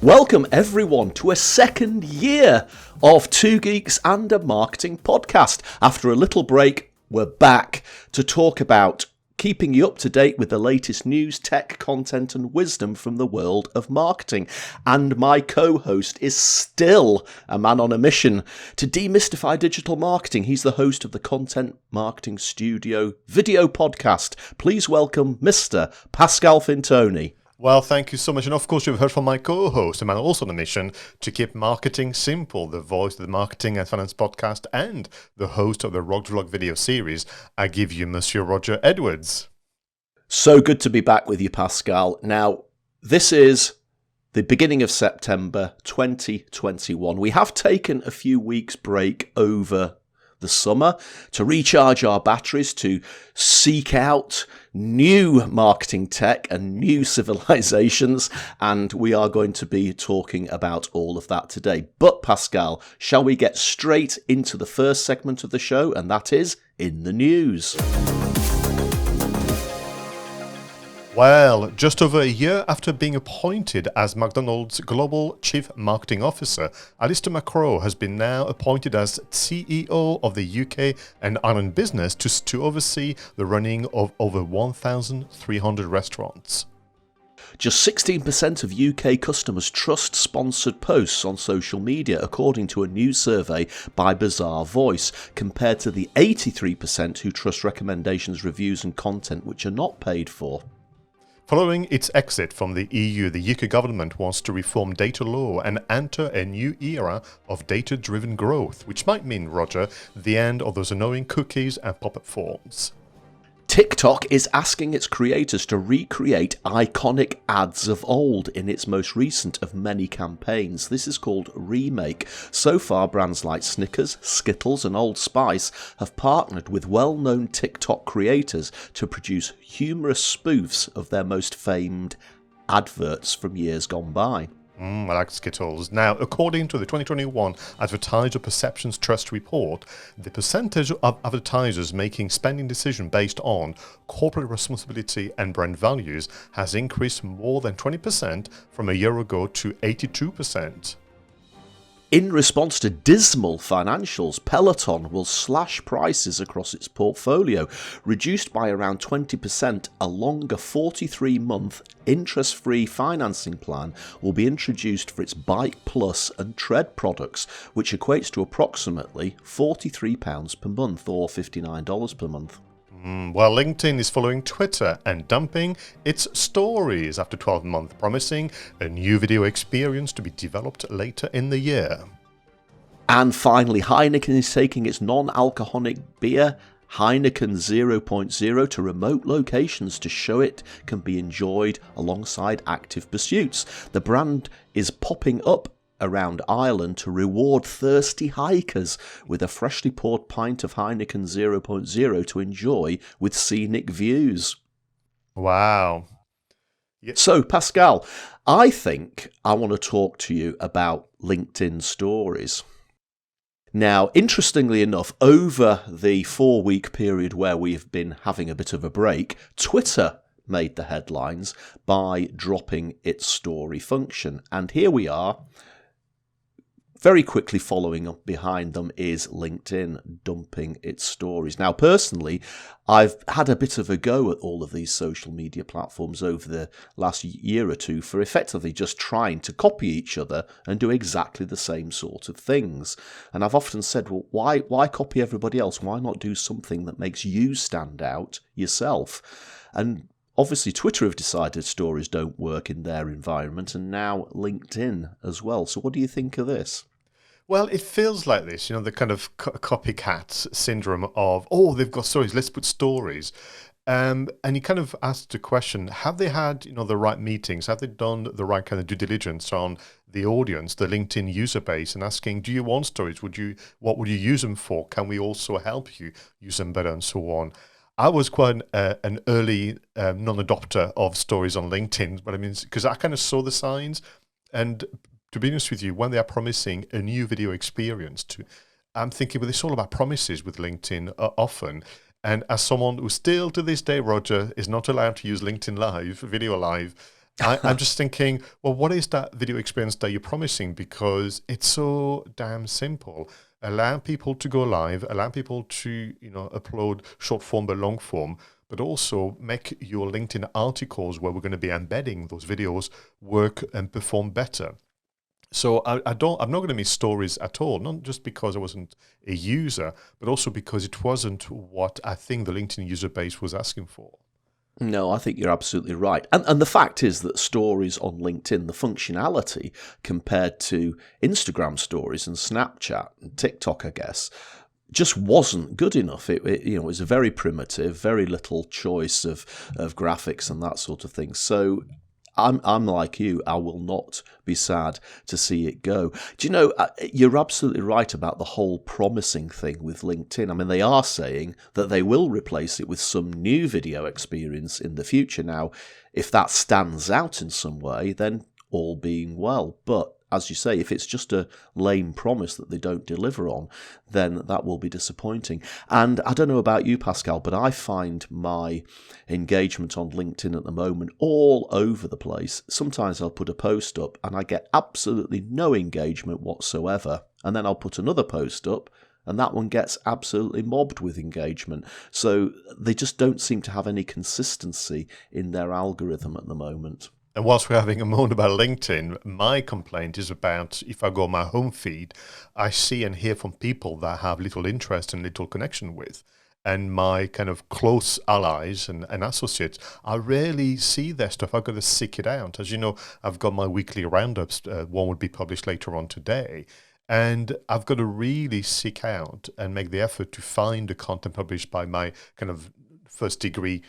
Welcome everyone to a second year of Two Geeks and a Marketing podcast. After a little break, we're back to talk about keeping you up to date with the latest news, tech, content and wisdom from the world of marketing. And my co-host is still a man on a mission to demystify digital marketing. He's the host of the Content Marketing Studio video podcast. Please welcome Mr. Pascal Fintoni. Well, thank you so much. And of course, you've heard from my co-host, a man also on a mission to keep marketing simple, the voice of the Marketing and Finance podcast and the host of the Rock Vlog video series. I give you Monsieur Roger Edwards. So good to be back with you, Pascal. Now, this is the beginning of September 2021. We have taken a few weeks break over the summer to recharge our batteries, to seek out new marketing tech and new civilizations, and we are going to be talking about all of that today. But Pascal, shall we get straight into the first segment of the show, and that is In the News. Well, just over a year after being appointed as McDonald's Global Chief Marketing Officer, 𝗬𝗓 has been now appointed as CEO of the UK and Ireland business to oversee the running of over 1,300 restaurants. Just 16% of UK customers trust sponsored posts on social media, according to a new survey by Bazaar Voice, compared to the 83% who trust recommendations, reviews and content which are not paid for. Following its exit from the EU, the UK government wants to reform data law and enter a new era of data-driven growth, which might mean, Roger, the end of those annoying cookies and pop-up forms. TikTok is asking its creators to recreate iconic ads of old in its most recent of many campaigns. This is called Remake. So far, brands like Snickers, Skittles and Old Spice have partnered with well-known TikTok creators to produce humorous spoofs of their most famed adverts from years gone by. I like Skittles. Now, according to the 2021 Advertiser Perceptions Trust report, the percentage of advertisers making spending decisions based on corporate responsibility and brand values has increased more than 20% from a year ago to 82%. In response to dismal financials, Peloton will slash prices across its portfolio, reduced by around 20%. A longer 43-month interest-free financing plan will be introduced for its Bike Plus and Tread products, which equates to approximately £43 per month or $59 per month. Well, LinkedIn is following Twitter and dumping its stories after 12 months, promising a new video experience to be developed later in the year. And finally, Heineken is taking its non-alcoholic beer Heineken 0.0 to remote locations to show it can be enjoyed alongside active pursuits. The brand is popping up around Ireland to reward thirsty hikers with a freshly poured pint of Heineken 0.0 to enjoy with scenic views. Wow. So, Pascal, I think I want to talk to you about LinkedIn stories. Now, interestingly enough, over the 4-week period where we've been having a bit of a break, Twitter made the headlines by dropping its story function. And here we are. Very quickly following up behind them is LinkedIn dumping its stories. Now, personally, I've had a bit of a go at all of these social media platforms over the last year or two for effectively just trying to copy each other and do exactly the same sort of things. And I've often said, well, why copy everybody else? Why not do something that makes you stand out yourself? And obviously, Twitter have decided stories don't work in their environment, and now LinkedIn as well. So what do you think of this? Well, it feels like this, the kind of copycat syndrome of, oh, they've got stories, let's put stories. And you kind of asked the question, have they had, the right meetings? Have they done the right kind of due diligence on the audience, the LinkedIn user base, and asking, do you want stories? What would you use them for? Can we also help you use them better and so on? I was quite an early non-adopter of stories on LinkedIn, but I mean, because I kind of saw the signs, and to be honest with you, when they are promising a new video experience, I'm thinking, well, it's all about promises with LinkedIn often. And as someone who still to this day, Roger, is not allowed to use LinkedIn Live, Video Live, I'm just thinking, well, what is that video experience that you're promising? Because it's so damn simple. Allow people to go live, allow people to, upload short form but long form, but also make your LinkedIn articles where we're going to be embedding those videos work and perform better. So I'm not going to miss stories at all, not just because I wasn't a user, but also because it wasn't what I think the LinkedIn user base was asking for. No, I think you're absolutely right. And the fact is that stories on LinkedIn, the functionality compared to Instagram stories and Snapchat and TikTok, I guess, just wasn't good enough. It was a very primitive, very little choice of graphics and that sort of thing. So I'm like you. I will not be sad to see it go. Do you know, you're absolutely right about the whole promising thing with LinkedIn. I mean, they are saying that they will replace it with some new video experience in the future. Now, if that stands out in some way, then all being well. But as you say, if it's just a lame promise that they don't deliver on, then that will be disappointing. And I don't know about you, Pascal, but I find my engagement on LinkedIn at the moment all over the place. Sometimes I'll put a post up and I get absolutely no engagement whatsoever. And then I'll put another post up and that one gets absolutely mobbed with engagement. So they just don't seem to have any consistency in their algorithm at the moment. And whilst we're having a moan about LinkedIn, my complaint is about if I go on my home feed, I see and hear from people that I have little interest and little connection with. And my kind of close allies and associates, I rarely see their stuff. I've got to seek it out. As you know, I've got my weekly roundups. One would be published later on today. And I've got to really seek out and make the effort to find the content published by my kind of first degree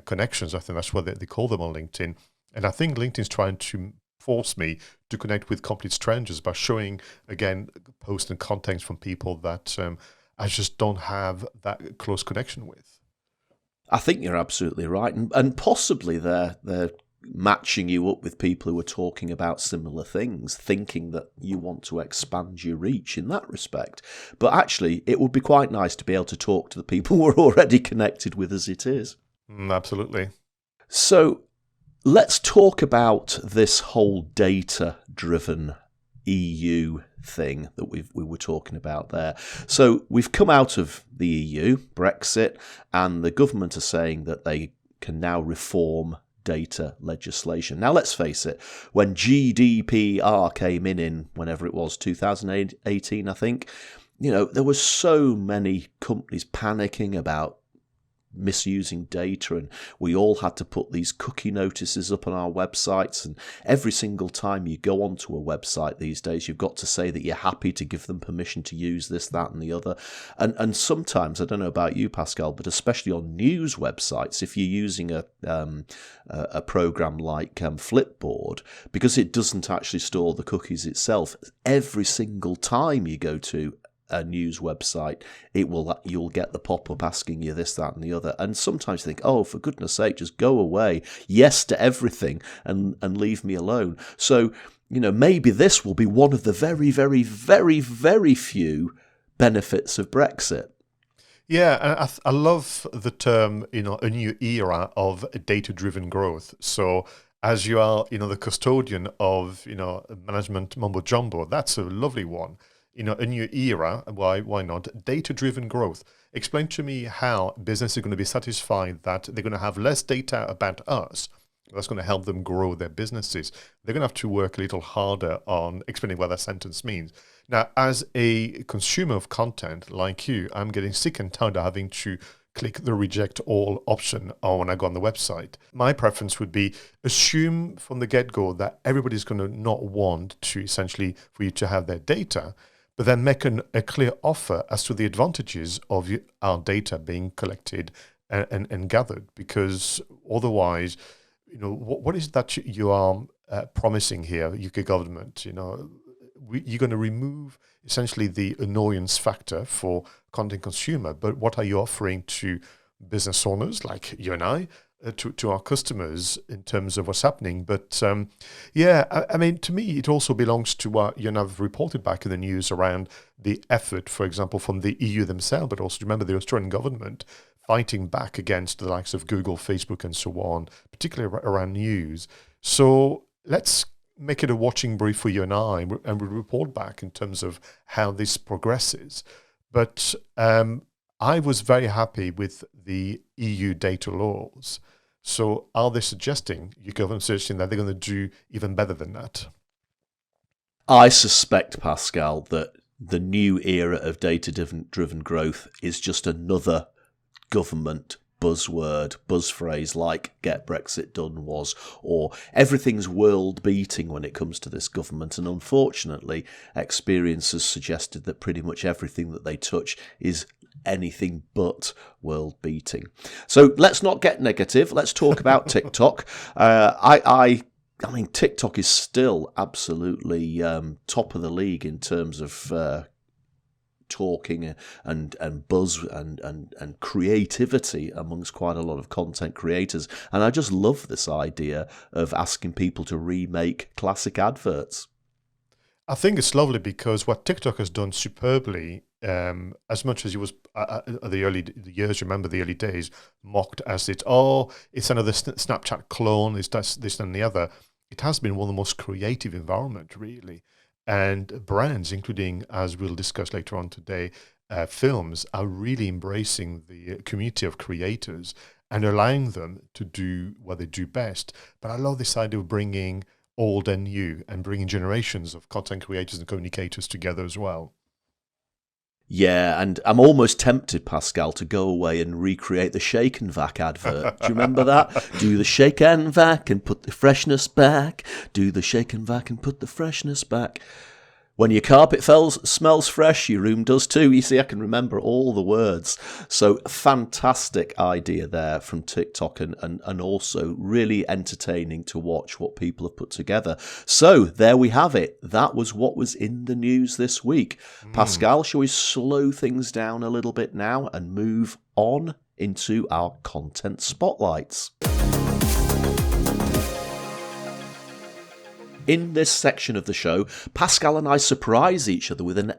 connections. I think that's what they call them on LinkedIn. And I think LinkedIn's trying to force me to connect with complete strangers by showing, again, posts and contents from people that I just don't have that close connection with. I think you're absolutely right. And possibly they're matching you up with people who are talking about similar things, thinking that you want to expand your reach in that respect. But actually, it would be quite nice to be able to talk to the people we're already connected with as it is. Absolutely. So let's talk about this whole data-driven EU thing that we were talking about there. So we've come out of the EU, Brexit, and the government are saying that they can now reform data legislation. Now, let's face it, when GDPR came in whenever it was, 2018, I think, there were so many companies panicking about misusing data, and we all had to put these cookie notices up on our websites, and every single time you go onto a website these days you've got to say that you're happy to give them permission to use this, that and the other, and sometimes, I don't know about you, Pascal, but especially on news websites, if you're using a program like Flipboard, because it doesn't actually store the cookies itself, every single time you go to a news website, you'll get the pop-up asking you this, that and the other, and sometimes you think, oh, for goodness sake, just go away, yes to everything and leave me alone. So maybe this will be one of the very, very, very, very few benefits of Brexit. Yeah, and I love the term, a new era of data-driven growth. So as you are, the custodian of, management mumbo-jumbo, that's a lovely one. A new era, why not? Data-driven growth. Explain to me how business is going to be satisfied that they're going to have less data about us. That's going to help them grow their businesses. They're going to have to work a little harder on explaining what that sentence means. Now, as a consumer of content like you, I'm getting sick and tired of having to click the reject all option when I go on the website. My preference would be assume from the get-go that everybody's going to not want to essentially for you to have their data, but then make a clear offer as to the advantages of our data being collected and gathered. Because otherwise, what is that you are promising here, UK government? You're going to remove essentially the annoyance factor for content consumer, but what are you offering to business owners like you and I, to our customers in terms of what's happening? But I mean, to me, it also belongs to what you and I've reported back in the news around the effort, for example, from the EU themselves, but also remember the Australian government fighting back against the likes of Google, Facebook, and so on, particularly around news. So let's make it a watching brief for you and I, and we'll report back in terms of how this progresses. But I was very happy with the EU data laws. So are they suggesting, your government suggesting that they're going to do even better than that? I suspect, Pascal, that the new era of data-driven growth is just another government buzzword, buzz phrase like "get Brexit done" was, or everything's world beating when it comes to this government. And unfortunately, experience has suggested that pretty much everything that they touch is anything but world beating. So let's not get negative. Let's talk about TikTok. I mean, TikTok is still absolutely top of the league in terms of talking and buzz and creativity amongst quite a lot of content creators. And I just love this idea of asking people to remake classic adverts. I think it's lovely because what TikTok has done superbly, as much as it was the early years, remember the early days, mocked as it's another Snapchat clone, it's this and the other. It has been one of the most creative environment, really. And brands, including, as we'll discuss later on today, films, are really embracing the community of creators and allowing them to do what they do best. But I love this idea of bringing old and new and bringing generations of content creators and communicators together as well. Yeah, and I'm almost tempted, Pascal, to go away and recreate the 𝗧𝗵𝗲 advert. Do you remember that? Do the 𝗧𝗵𝗲 and put the freshness back. Do the 𝗧𝗵𝗲 and put the freshness back. When your carpet smells fresh, your room does too. You see, I can remember all the words. So fantastic idea there from TikTok and also really entertaining to watch what people have put together. So there we have it. That was what was in the news this week. Pascal, shall we slow things down a little bit now and move on into our content spotlights? In this section of the show, Pascal and I surprise each other with an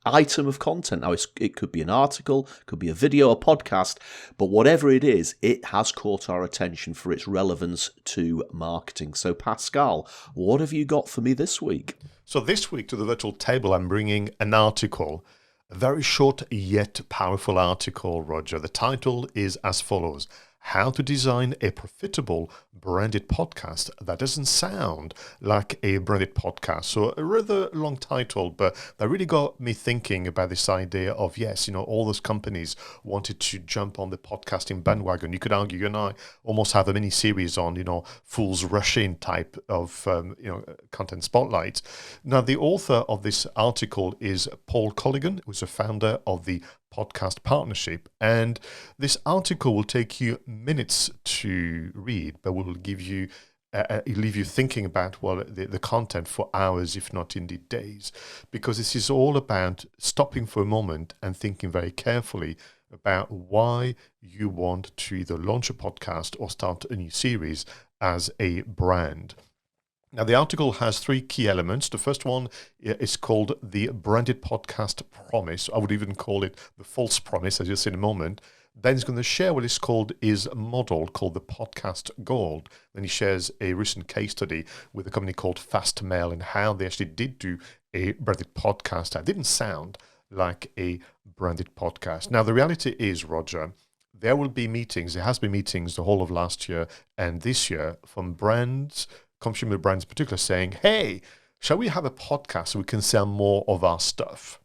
item of content. Now, it could be an article, could be a video, a podcast, but whatever it is, it has caught our attention for its relevance to marketing. So, Pascal, what have you got for me this week? So this week to the virtual table, I'm bringing an article, a very short yet powerful article, Roger. The title is as follows: How to design a profitable branded podcast that doesn't sound like a branded podcast. So a rather long title, but that really got me thinking about this idea of, yes, all those companies wanted to jump on the podcasting bandwagon. You could argue, you and I almost have a mini series on, fools rush in type of, content spotlight. Now, the author of this article is Paul Colligan, who's a founder of the Podcast Partnership, and this article will take you minutes to read, but will give you leave you thinking about the content for hours, if not indeed days, because this is all about stopping for a moment and thinking very carefully about why you want to either launch a podcast or start a new series as a brand. Now, the article has three key elements. The first one is called the branded podcast promise. I would even call it the false promise, as you'll see in a moment. Then he's going to share what is called his model called the podcast gold. Then he shares a recent case study with a company called 𝗓𝗲 and how they actually did do a branded podcast that didn't sound like a branded podcast. Now, the reality is, Roger, there will be meetings. There has been meetings the whole of last year and this year from brands, consumer brands in particular, saying, hey, shall we have a podcast so we can sell more of our stuff?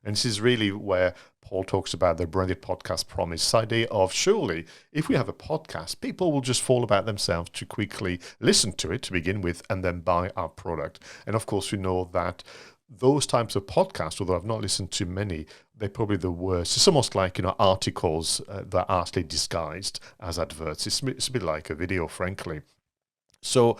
And this is really where Paul talks about the branded podcast promise, this idea of surely if we have a podcast, people will just fall about themselves to quickly listen to it to begin with and then buy our product. And of course, we know that those types of podcasts, although I've not listened to many, they're probably the worst. It's almost like, articles that are actually disguised as adverts. It's a bit like a video, frankly. So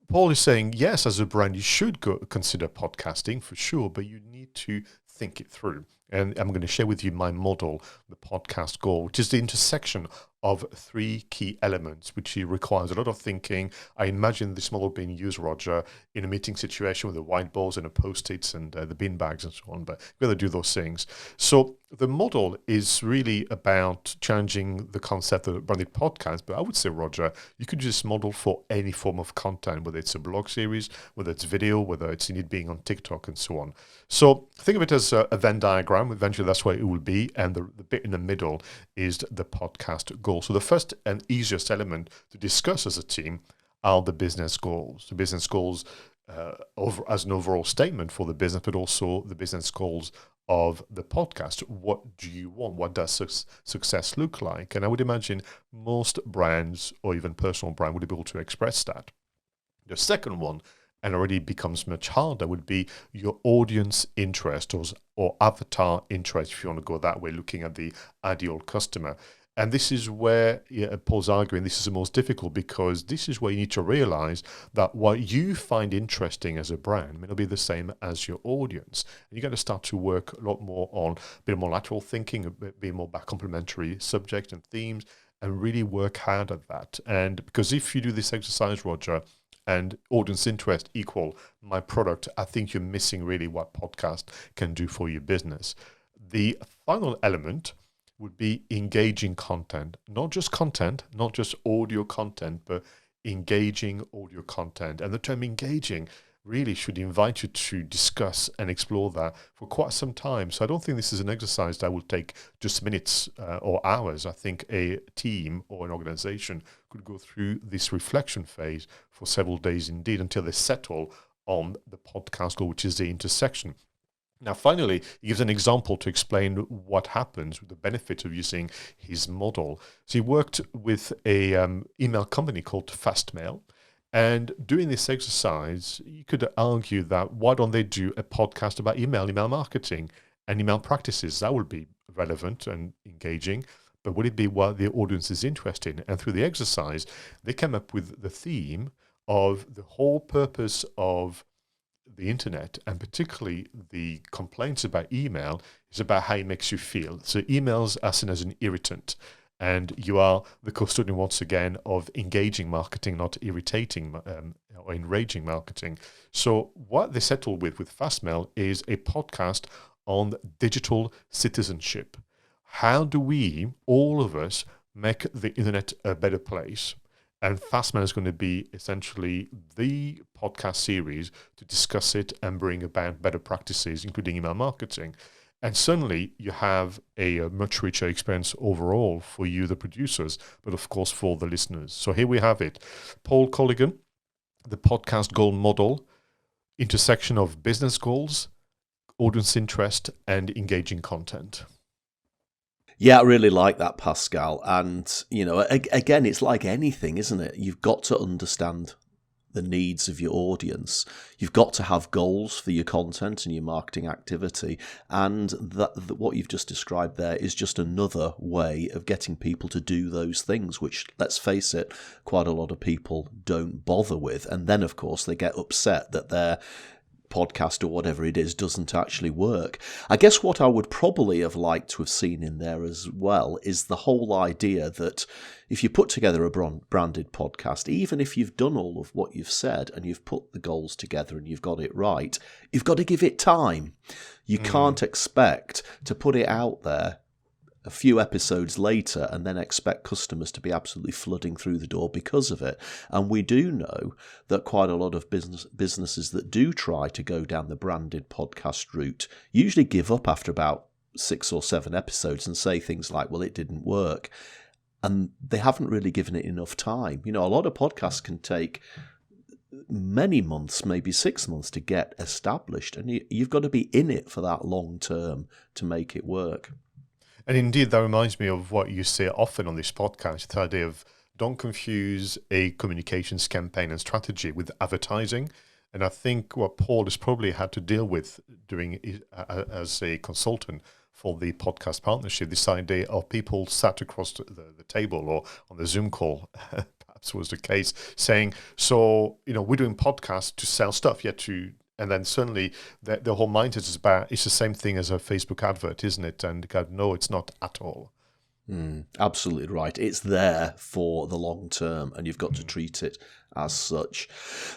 Paul is saying, yes, as a brand, you should consider podcasting for sure, but you need to think it through. And I'm going to share with you my model, the podcast goal, which is the intersection of three key elements, which requires a lot of thinking. I imagine this model being used, Roger, in a meeting situation with the whiteboards and the post-its and the bin bags and so on, but you've got to do those things. So the model is really about challenging the concept of a branded podcast, but I would say, Roger, you could use this model for any form of content, whether it's a blog series, whether it's video, whether it's in it being on TikTok and so on. So think of it as a Venn diagram. Eventually, that's what it will be. And the bit in the middle is the podcast goal. So the first and easiest element to discuss as a team are the business goals. The business goals as an overall statement for the business, but also the business goals of the podcast. What do you want? What does success look like? And I would imagine most brands or even personal brand would be able to express that. The second one, and already becomes much harder, would be your audience interest or avatar interest, if you want to go that way, looking at the ideal customer. And this is where Paul's arguing this is the most difficult, because this is where you need to realize that what you find interesting as a brand may not be the same as your audience. And you're going to start to work a lot more on a bit more lateral thinking, a bit more about complementary subjects and themes, and really work hard at that. And because if you do this exercise, Roger, and audience interest equal my product, I think you're missing really what podcast can do for your business. The final element would be engaging content, not just audio content, but engaging audio content. And the term engaging really should invite you to discuss and explore that for quite some time. So I don't think this is an exercise that will take just minutes or hours. I think a team or an organization could go through this reflection phase for several days indeed, until they settle on the podcast goal, which is the intersection. Now, finally, he gives an example to explain what happens with the benefit of using his model. So he worked with a email company called Fastmail. And doing this exercise, you could argue that why don't they do a podcast about email marketing and email practices? That would be relevant and engaging. But would it be what the audience is interested in? And through the exercise, they came up with the theme of the whole purpose of the internet, and particularly the complaints about email, is about how it makes you feel. So emails are seen as an irritant. And you are the custodian, once again, of engaging marketing, not irritating or enraging marketing. So what they settled with Fastmail is a podcast on digital citizenship. How do we, all of us, make the internet a better place? And Fastmail is going to be essentially the podcast series to discuss it and bring about better practices, including email marketing. And suddenly you have a much richer experience overall for you, the producers, but of course for the listeners. So here we have it. Paul Colligan, the podcast goal model, intersection of business goals, audience interest, and engaging content. Yeah, I really like that, Pascal. And, again, it's like anything, isn't it? You've got to understand the needs of your audience. You've got to have goals for your content and your marketing activity. And what you've just described there is just another way of getting people to do those things, which, let's face it, quite a lot of people don't bother with. And then, of course, they get upset that their podcast or whatever it is doesn't actually work. I guess what I would probably have liked to have seen in there as well is the whole idea that if you put together a branded podcast, even if you've done all of what you've said and you've put the goals together and you've got it right, you've got to give it time. You can't expect to put it out there a few episodes later and then expect customers to be absolutely flooding through the door because of it. And we do know that quite a lot of businesses that do try to go down the branded podcast route usually give up after about 6 or 7 episodes and say things like, well, it didn't work. And they haven't really given it enough time. A lot of podcasts can take many months, maybe 6 months to get established. And you've got to be in it for that long term to make it work. And indeed, that reminds me of what you say often on this podcast, the idea of don't confuse a communications campaign and strategy with advertising. And I think what Paul has probably had to deal with doing as a consultant for the podcast partnership, this idea of people sat across the table or on the Zoom call, perhaps was the case, saying, so, we're doing podcasts to sell stuff, and then suddenly the whole mindset is about, it's the same thing as a Facebook advert, isn't it? And God, no, it's not at all. Absolutely right. It's there for the long term, and you've got to treat it as such.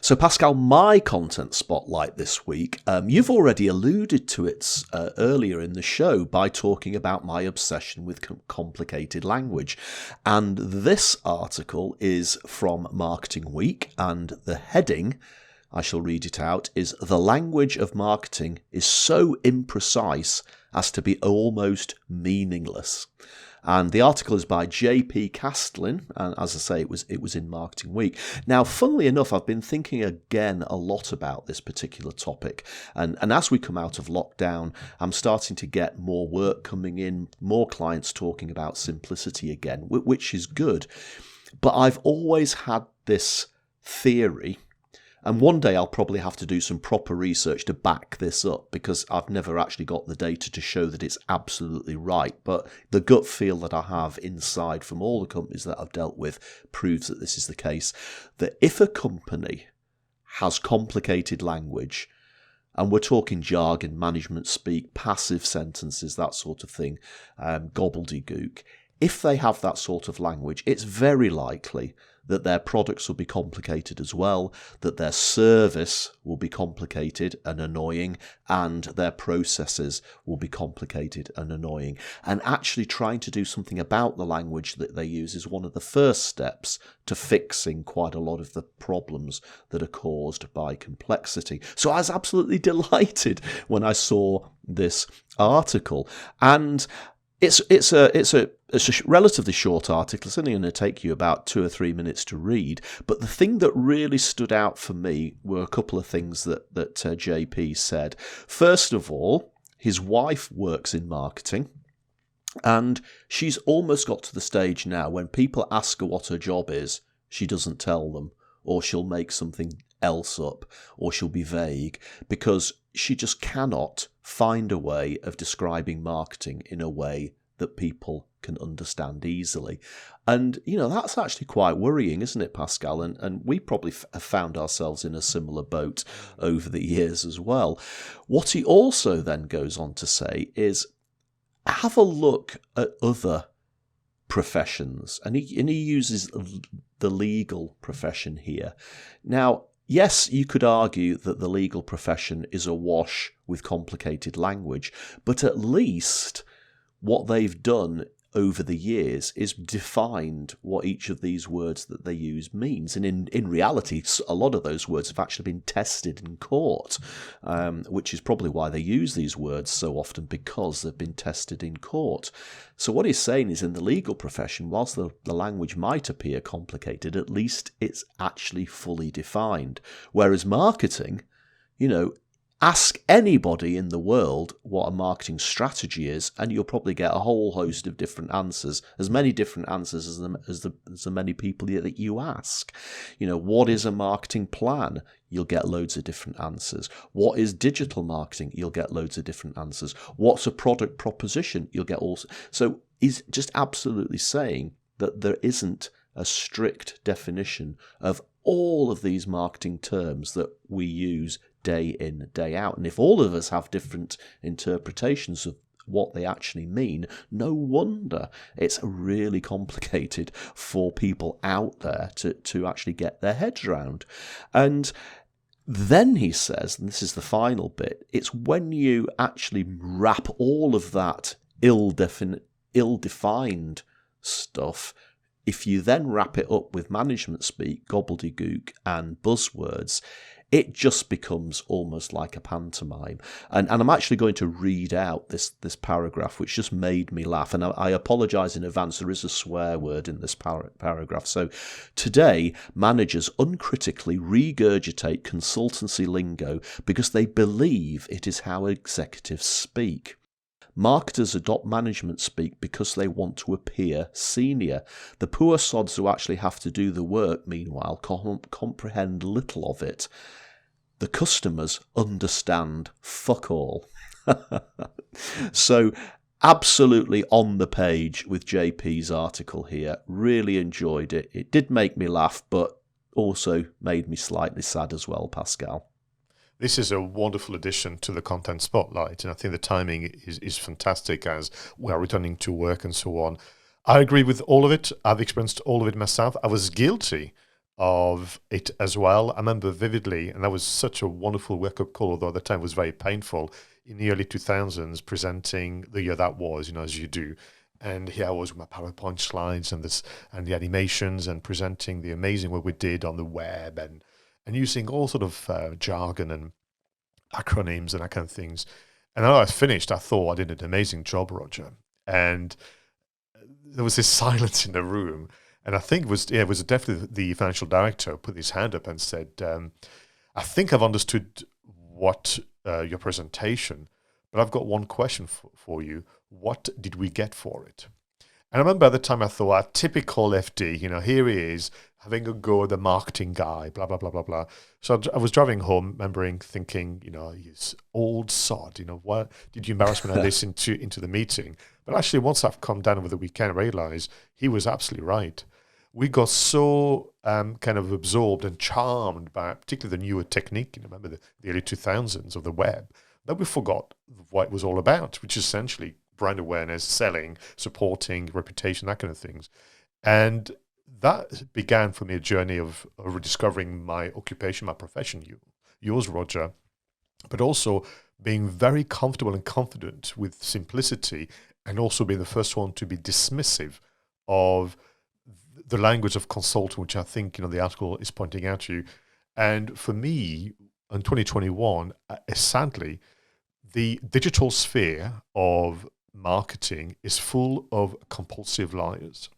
So, Pascal, my content spotlight this week, you've already alluded to it earlier in the show by talking about my obsession with complicated language. And this article is from Marketing Week, and the heading, I shall read it out, is "The language of marketing is so imprecise as to be almost meaningless." And the article is by 𝗂𝗵𝗲 𝗏𝗏𝗀, and as I say, it was in Marketing Week. Now, funnily enough, I've been thinking again a lot about this particular topic, and as we come out of lockdown, I'm starting to get more work coming in, more clients talking about simplicity again, which is good. But I've always had this theory, and one day I'll probably have to do some proper research to back this up, because I've never actually got the data to show that it's absolutely right. But the gut feel that I have inside from all the companies that I've dealt with proves that this is the case. That if a company has complicated language, and we're talking jargon, management speak, passive sentences, that sort of thing, gobbledygook, if they have that sort of language, it's very likely that their products will be complicated as well, that their service will be complicated and annoying, and their processes will be complicated and annoying. And actually trying to do something about the language that they use is one of the first steps to fixing quite a lot of the problems that are caused by complexity. So I was absolutely delighted when I saw this article, and it's a relatively short article. It's only going to take you about 2 or 3 minutes to read. But the thing that really stood out for me were a couple of things that 𝗂𝗵𝗲 said. First of all, his wife works in marketing, and she's almost got to the stage now when people ask her what her job is, she doesn't tell them, or she'll make something else up, or she'll be vague, because she just cannot find a way of describing marketing in a way that people can understand easily. And, that's actually quite worrying, isn't it, Pascal? And we probably have found ourselves in a similar boat over the years as well. What he also then goes on to say is, have a look at other professions. And he uses the legal profession here. Now, yes, you could argue that the legal profession is awash with complicated language, but at least what they've done over the years is defined what each of these words that they use means. And in reality, a lot of those words have actually been tested in court, which is probably why they use these words so often, because they've been tested in court. So what he's saying is, in the legal profession, whilst the language might appear complicated, at least it's actually fully defined. Whereas marketing, ask anybody in the world what a marketing strategy is, and you'll probably get a whole host of different answers, as many different answers as the many people that you ask. What is a marketing plan? You'll get loads of different answers. What is digital marketing? You'll get loads of different answers. What's a product proposition? You'll get also. So he's just absolutely saying that there isn't a strict definition of all of these marketing terms that we use day in, day out. And if all of us have different interpretations of what they actually mean, no wonder it's really complicated for people out there to actually get their heads around. And then he says, and this is the final bit, it's when you actually wrap all of that ill-defined stuff, if you then wrap it up with management speak, gobbledygook, and buzzwords, it just becomes almost like a pantomime. And I'm actually going to read out this paragraph, which just made me laugh. And I apologise in advance, there is a swear word in this paragraph. So, today, managers uncritically regurgitate consultancy lingo because they believe it is how executives speak. Marketers adopt management speak because they want to appear senior. The poor sods who actually have to do the work, meanwhile, comprehend little of it. The customers understand fuck all. So, absolutely on the page with 𝗂𝗵𝗲's article here. Really enjoyed it. It did make me laugh, but also made me slightly sad as well, Pascal. This is a wonderful addition to the content spotlight, and I think the timing is fantastic as we are returning to work and so on. I agree with all of it. I've experienced all of it myself. I was guilty of it as well. I remember vividly, and that was such a wonderful wake-up call, although at the time it was very painful, in the early 2000s, presenting the year that was, as you do. And here I was with my PowerPoint slides and the animations and presenting the amazing work we did on the web and using all sort of jargon and acronyms and that kind of things. And when I was finished, I thought I did an amazing job, Roger. And there was this silence in the room. And I think it was definitely the financial director put his hand up and said, I think I've understood what your presentation, but I've got one question for you. What did we get for it? And I remember at the time I thought, typical FD, here he is having a go at the marketing guy, blah, blah, blah, blah, blah. So I was driving home, thinking, he's old sod, why did you embarrass me like this into the meeting? But actually, once I've come down over the weekend, I realized he was absolutely right. We got so kind of absorbed and charmed by particularly the newer technique, remember the early 2000s of the web, that we forgot what it was all about, which is essentially brand awareness, selling, supporting, reputation, that kind of things. And that began for me a journey of rediscovering my occupation, my profession, yours, Roger, but also being very comfortable and confident with simplicity, and also being the first one to be dismissive of the language of consulting, which I think the article is pointing out to you. And for me, in 2021, sadly, the digital sphere of marketing is full of compulsive liars.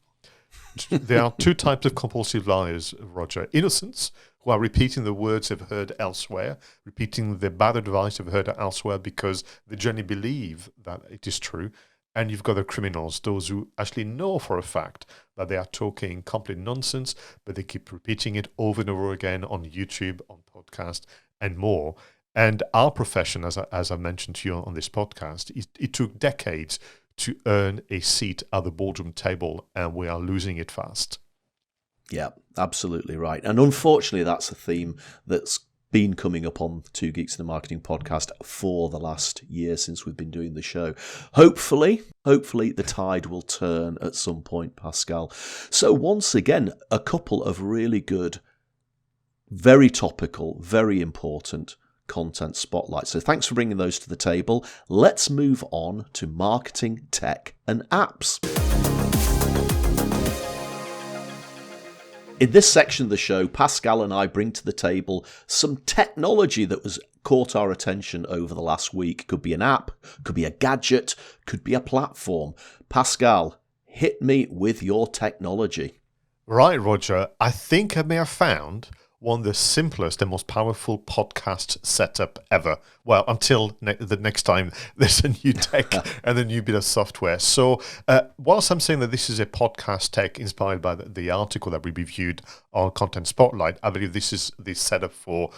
There are two types of compulsive liars, Roger. Innocents, who are repeating the words they've heard elsewhere, repeating the bad advice they've heard elsewhere because they genuinely believe that it is true. And you've got the criminals, those who actually know for a fact that they are talking complete nonsense, but they keep repeating it over and over again on YouTube, on podcast, and more. And our profession, as I mentioned to you on this podcast, it took decades to earn a seat at the boardroom table, and we are losing it fast. Yeah, absolutely right. And unfortunately, that's a theme that's been coming up on Two Geeks in the Marketing podcast for the last year since we've been doing the show. Hopefully the tide will turn at some point, Pascal. So once again, a couple of really good, very topical, very important content spotlights. So thanks for bringing those to the table. Let's move on to marketing, tech, and apps. In this section of the show, Pascal and I bring to the table some technology that was caught our attention over the last week. Could be an app, could be a gadget, could be a platform. Pascal, hit me with your technology. Right, Roger. I think I may have found one of the simplest and most powerful podcast setup ever. Well, until the next time there's a new tech and a new bit of software. So whilst I'm saying that this is a podcast tech inspired by the article that we reviewed on Content Spotlight, I believe this is the setup for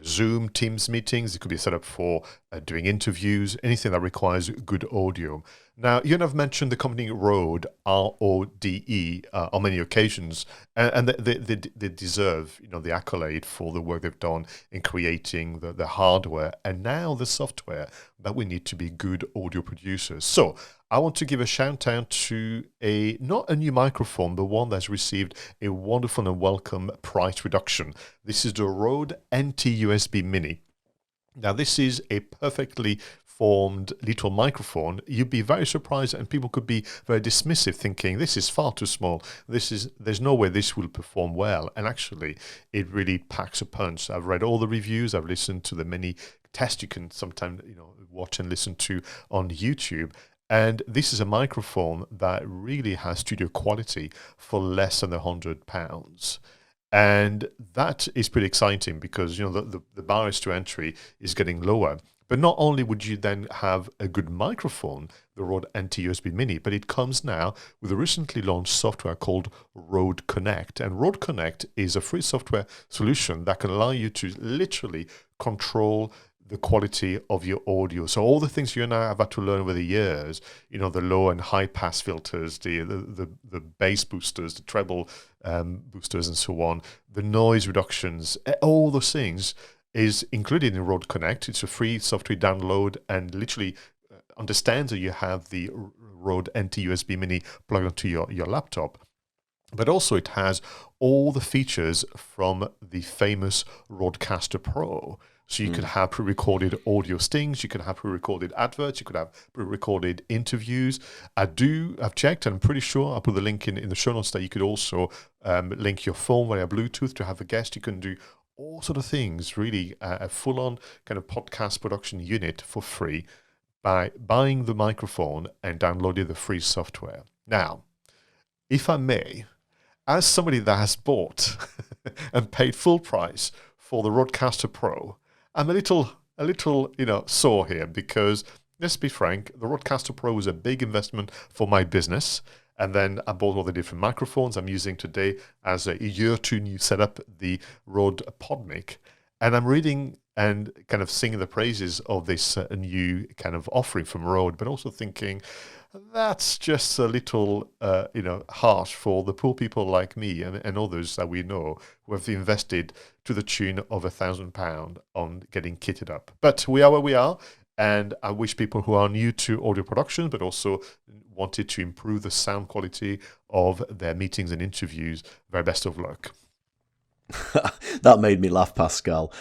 Zoom, Teams meetings. It could be a setup for doing interviews, anything that requires good audio. Now, you have mentioned the company Rode, R-O-D-E, on many occasions, and they deserve, the accolade for the work they've done in creating the hardware and now the software that we need to be good audio producers. So I want to give a shout out to not a new microphone, but one that's received a wonderful and welcome price reduction. This is the Rode NT USB Mini. Now, this is a perfectly formed little microphone. You'd be very surprised, and people could be very dismissive, thinking this is far too small. There's no way this will perform well. And actually, it really packs a punch. I've read all the reviews. I've listened to the many tests you can sometimes watch and listen to on YouTube. And this is a microphone that really has studio quality for less than £100. And that is pretty exciting because the barriers to entry is getting lower. But not only would you then have a good microphone, the Rode NT USB Mini, but it comes now with a recently launched software called Rode Connect. And Rode Connect is a free software solution that can allow you to literally control the quality of your audio. So all the things you and I have had to learn over the years, the low and high pass filters, the bass boosters, the treble boosters and so on, the noise reductions, all those things is included in Rode Connect. It's a free software download, and literally understands that you have the Rode NT USB Mini plugged onto your laptop, but also it has all the features from the famous Rodecaster Pro. So you could have pre-recorded audio stings, you could have pre-recorded adverts, you could have pre-recorded interviews. I've checked, and I'm pretty sure I'll put the link in the show notes that you could also link your phone via Bluetooth to have a guest. You can do all sort of things, really a full-on kind of podcast production unit for free by buying the microphone and downloading the free software. Now, if I may, as somebody that has bought and paid full price for the Rodecaster Pro, I'm a little, sore here because, let's be frank, the Rodecaster Pro was a big investment for my business. And then I bought all the different microphones I'm using today as a year or two new setup, the Rode PodMic. And I'm reading and kind of singing the praises of this new kind of offering from Rode, but also thinking that's just a little, harsh for the poor people like me and others that we know who have invested to the tune of £1,000 on getting kitted up. But we are where we are. And I wish people who are new to audio production, but also wanted to improve the sound quality of their meetings and interviews, very best of luck. That made me laugh, Pascal.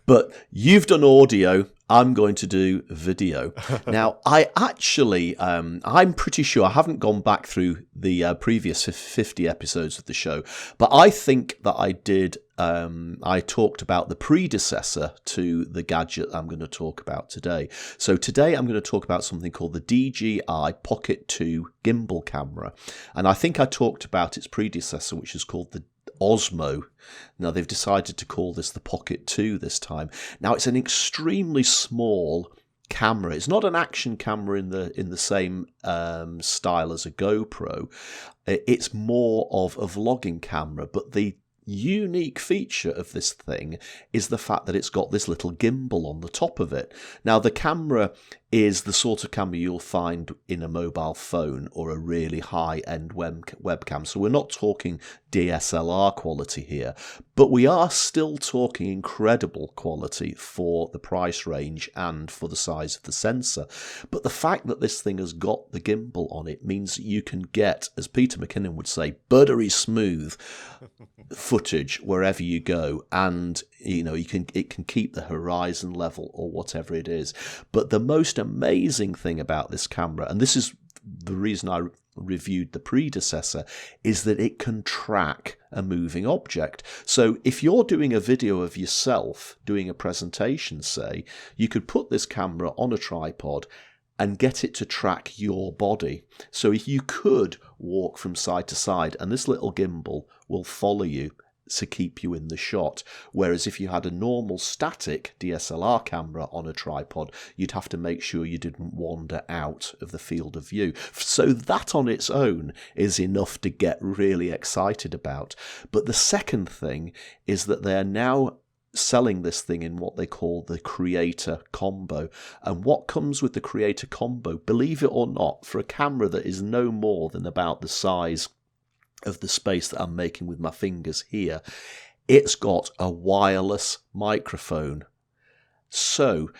But you've done audio. I'm going to do video. Now, I actually, I'm pretty sure, I haven't gone back through the previous 50 episodes of the show, but I think that I did, I talked about the predecessor to the gadget I'm going to talk about today. So today I'm going to talk about something called the DJI Pocket 2 gimbal camera. And I think I talked about its predecessor, which is called the 𝗬𝗲. Now they've decided to call this the Pocket 2 this time. Now it's an extremely small camera. It's not an action camera in the same style as a GoPro. It's more of a vlogging camera, but the unique feature of this thing is the fact that it's got this little gimbal on the top of it. Now the camera is the sort of camera you'll find in a mobile phone or a really high-end webcam. So we're not talking DSLR quality here, but we are still talking incredible quality for the price range and for the size of the sensor. But the fact that this thing has got the gimbal on it means that you can get, as Peter McKinnon would say, buttery smooth footage wherever you go, and it can keep the horizon level or whatever it is. But the most amazing thing about this camera, and this is the reason I reviewed the predecessor, is that it can track a moving object. So if you're doing a video of yourself doing a presentation, say, you could put this camera on a tripod and get it to track your body. So if you could walk from side to side, and this little gimbal will follow you to keep you in the shot. Whereas if you had a normal static DSLR camera on a tripod, you'd have to make sure you didn't wander out of the field of view. So that on its own is enough to get really excited about. But the second thing is that they're now selling this thing in what they call the Creator Combo. And what comes with the Creator Combo, believe it or not, for a camera that is no more than about the size of the space that I'm making with my fingers here, it's got a wireless microphone. So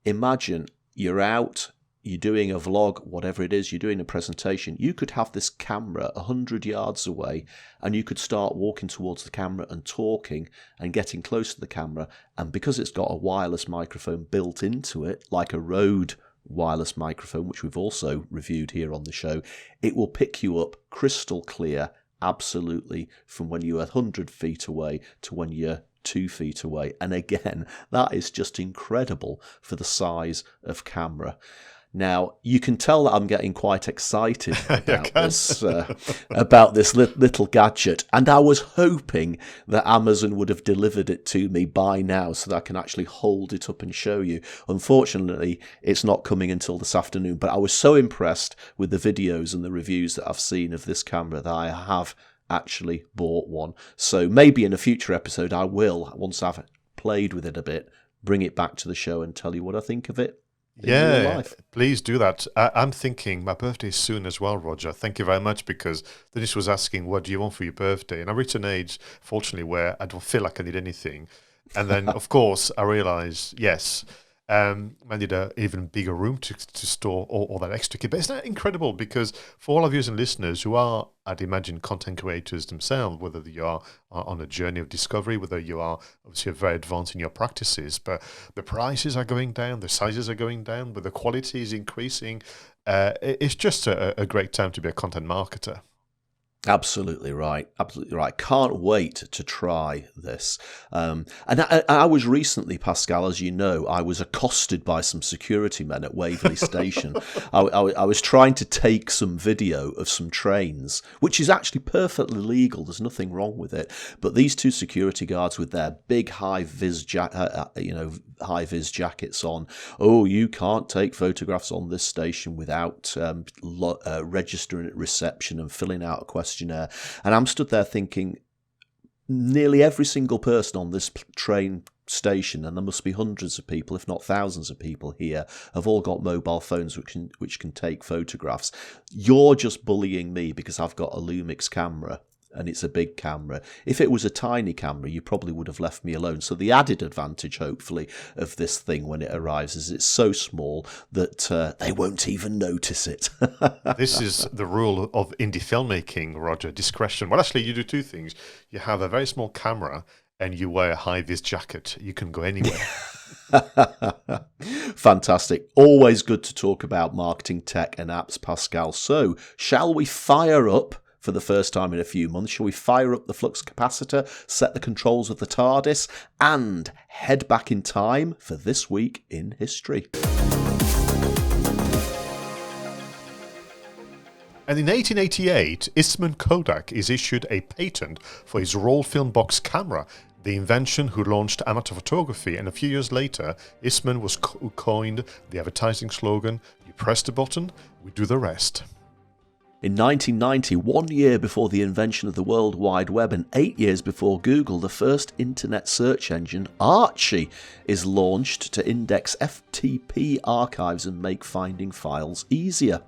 imagine you're out, you're doing a vlog, whatever it is, you're doing a presentation. You could have this camera 100 yards away and you could start walking towards the camera and talking and getting close to the camera. And because it's got a wireless microphone built into it, like a Rode wireless microphone, which we've also reviewed here on the show, it will pick you up crystal clear, absolutely, from when you're 100 feet away to when you're 2 feet away. And again, that is just incredible for the size of camera. Now, you can tell that I'm getting quite excited about this little gadget, and I was hoping that Amazon would have delivered it to me by now so that I can actually hold it up and show you. Unfortunately, it's not coming until this afternoon, but I was so impressed with the videos and the reviews that I've seen of this camera that I have actually bought one. So maybe in a future episode I will, once I've played with it a bit, bring it back to the show and tell you what I think of it. Yeah, please do that. I'm thinking my birthday is soon as well, Roger. Thank you very much, because Denise was asking, what do you want for your birthday? And I reached an age, fortunately, where I don't feel like I need anything. And then, of course, I realized, yes, Man need an even bigger room to store all that extra kit. But isn't that incredible? Because for all of you and listeners who are, I'd imagine, content creators themselves, whether you are on a journey of discovery, whether you are obviously very advanced in your practices, but the prices are going down, the sizes are going down, but the quality is increasing. It's just a great time to be a content marketer. Absolutely right. Absolutely right. Can't wait to try this. And I was recently, Pascal, as you know, I was accosted by some security men at Waverley Station. I was trying to take some video of some trains, which is actually perfectly legal. There's nothing wrong with it. But these two security guards with their big high-vis jackets on. Oh, you can't take photographs on this station without registering at reception and filling out a questionnaire. And I'm stood there thinking, nearly every single person on this train station, and there must be hundreds of people, if not thousands of people here, have all got mobile phones which can take photographs. You're just bullying me because I've got a Lumix camera. And it's a big camera. If it was a tiny camera, you probably would have left me alone. So the added advantage, hopefully, of this thing when it arrives is it's so small that they won't even notice it. This is the rule of indie filmmaking, Roger, discretion. Well, actually, you do two things. You have a very small camera and you wear a high-vis jacket. You can go anywhere. Fantastic. Always good to talk about marketing, tech and apps, Pascal. So, shall we fire up? For the first time in a few months, shall we fire up the flux capacitor, set the controls of the TARDIS, and head back in time for this week in history? And in 1888, Eastman Kodak is issued a patent for his roll film box camera, the invention who launched amateur photography, and a few years later, Eastman was coined the advertising slogan, "You press the button, we do the rest." In 1990, 1 year before the invention of the World Wide Web and 8 years before Google, the first internet search engine, 𝗬𝗏𝗍, is launched to index FTP archives and make finding files easier.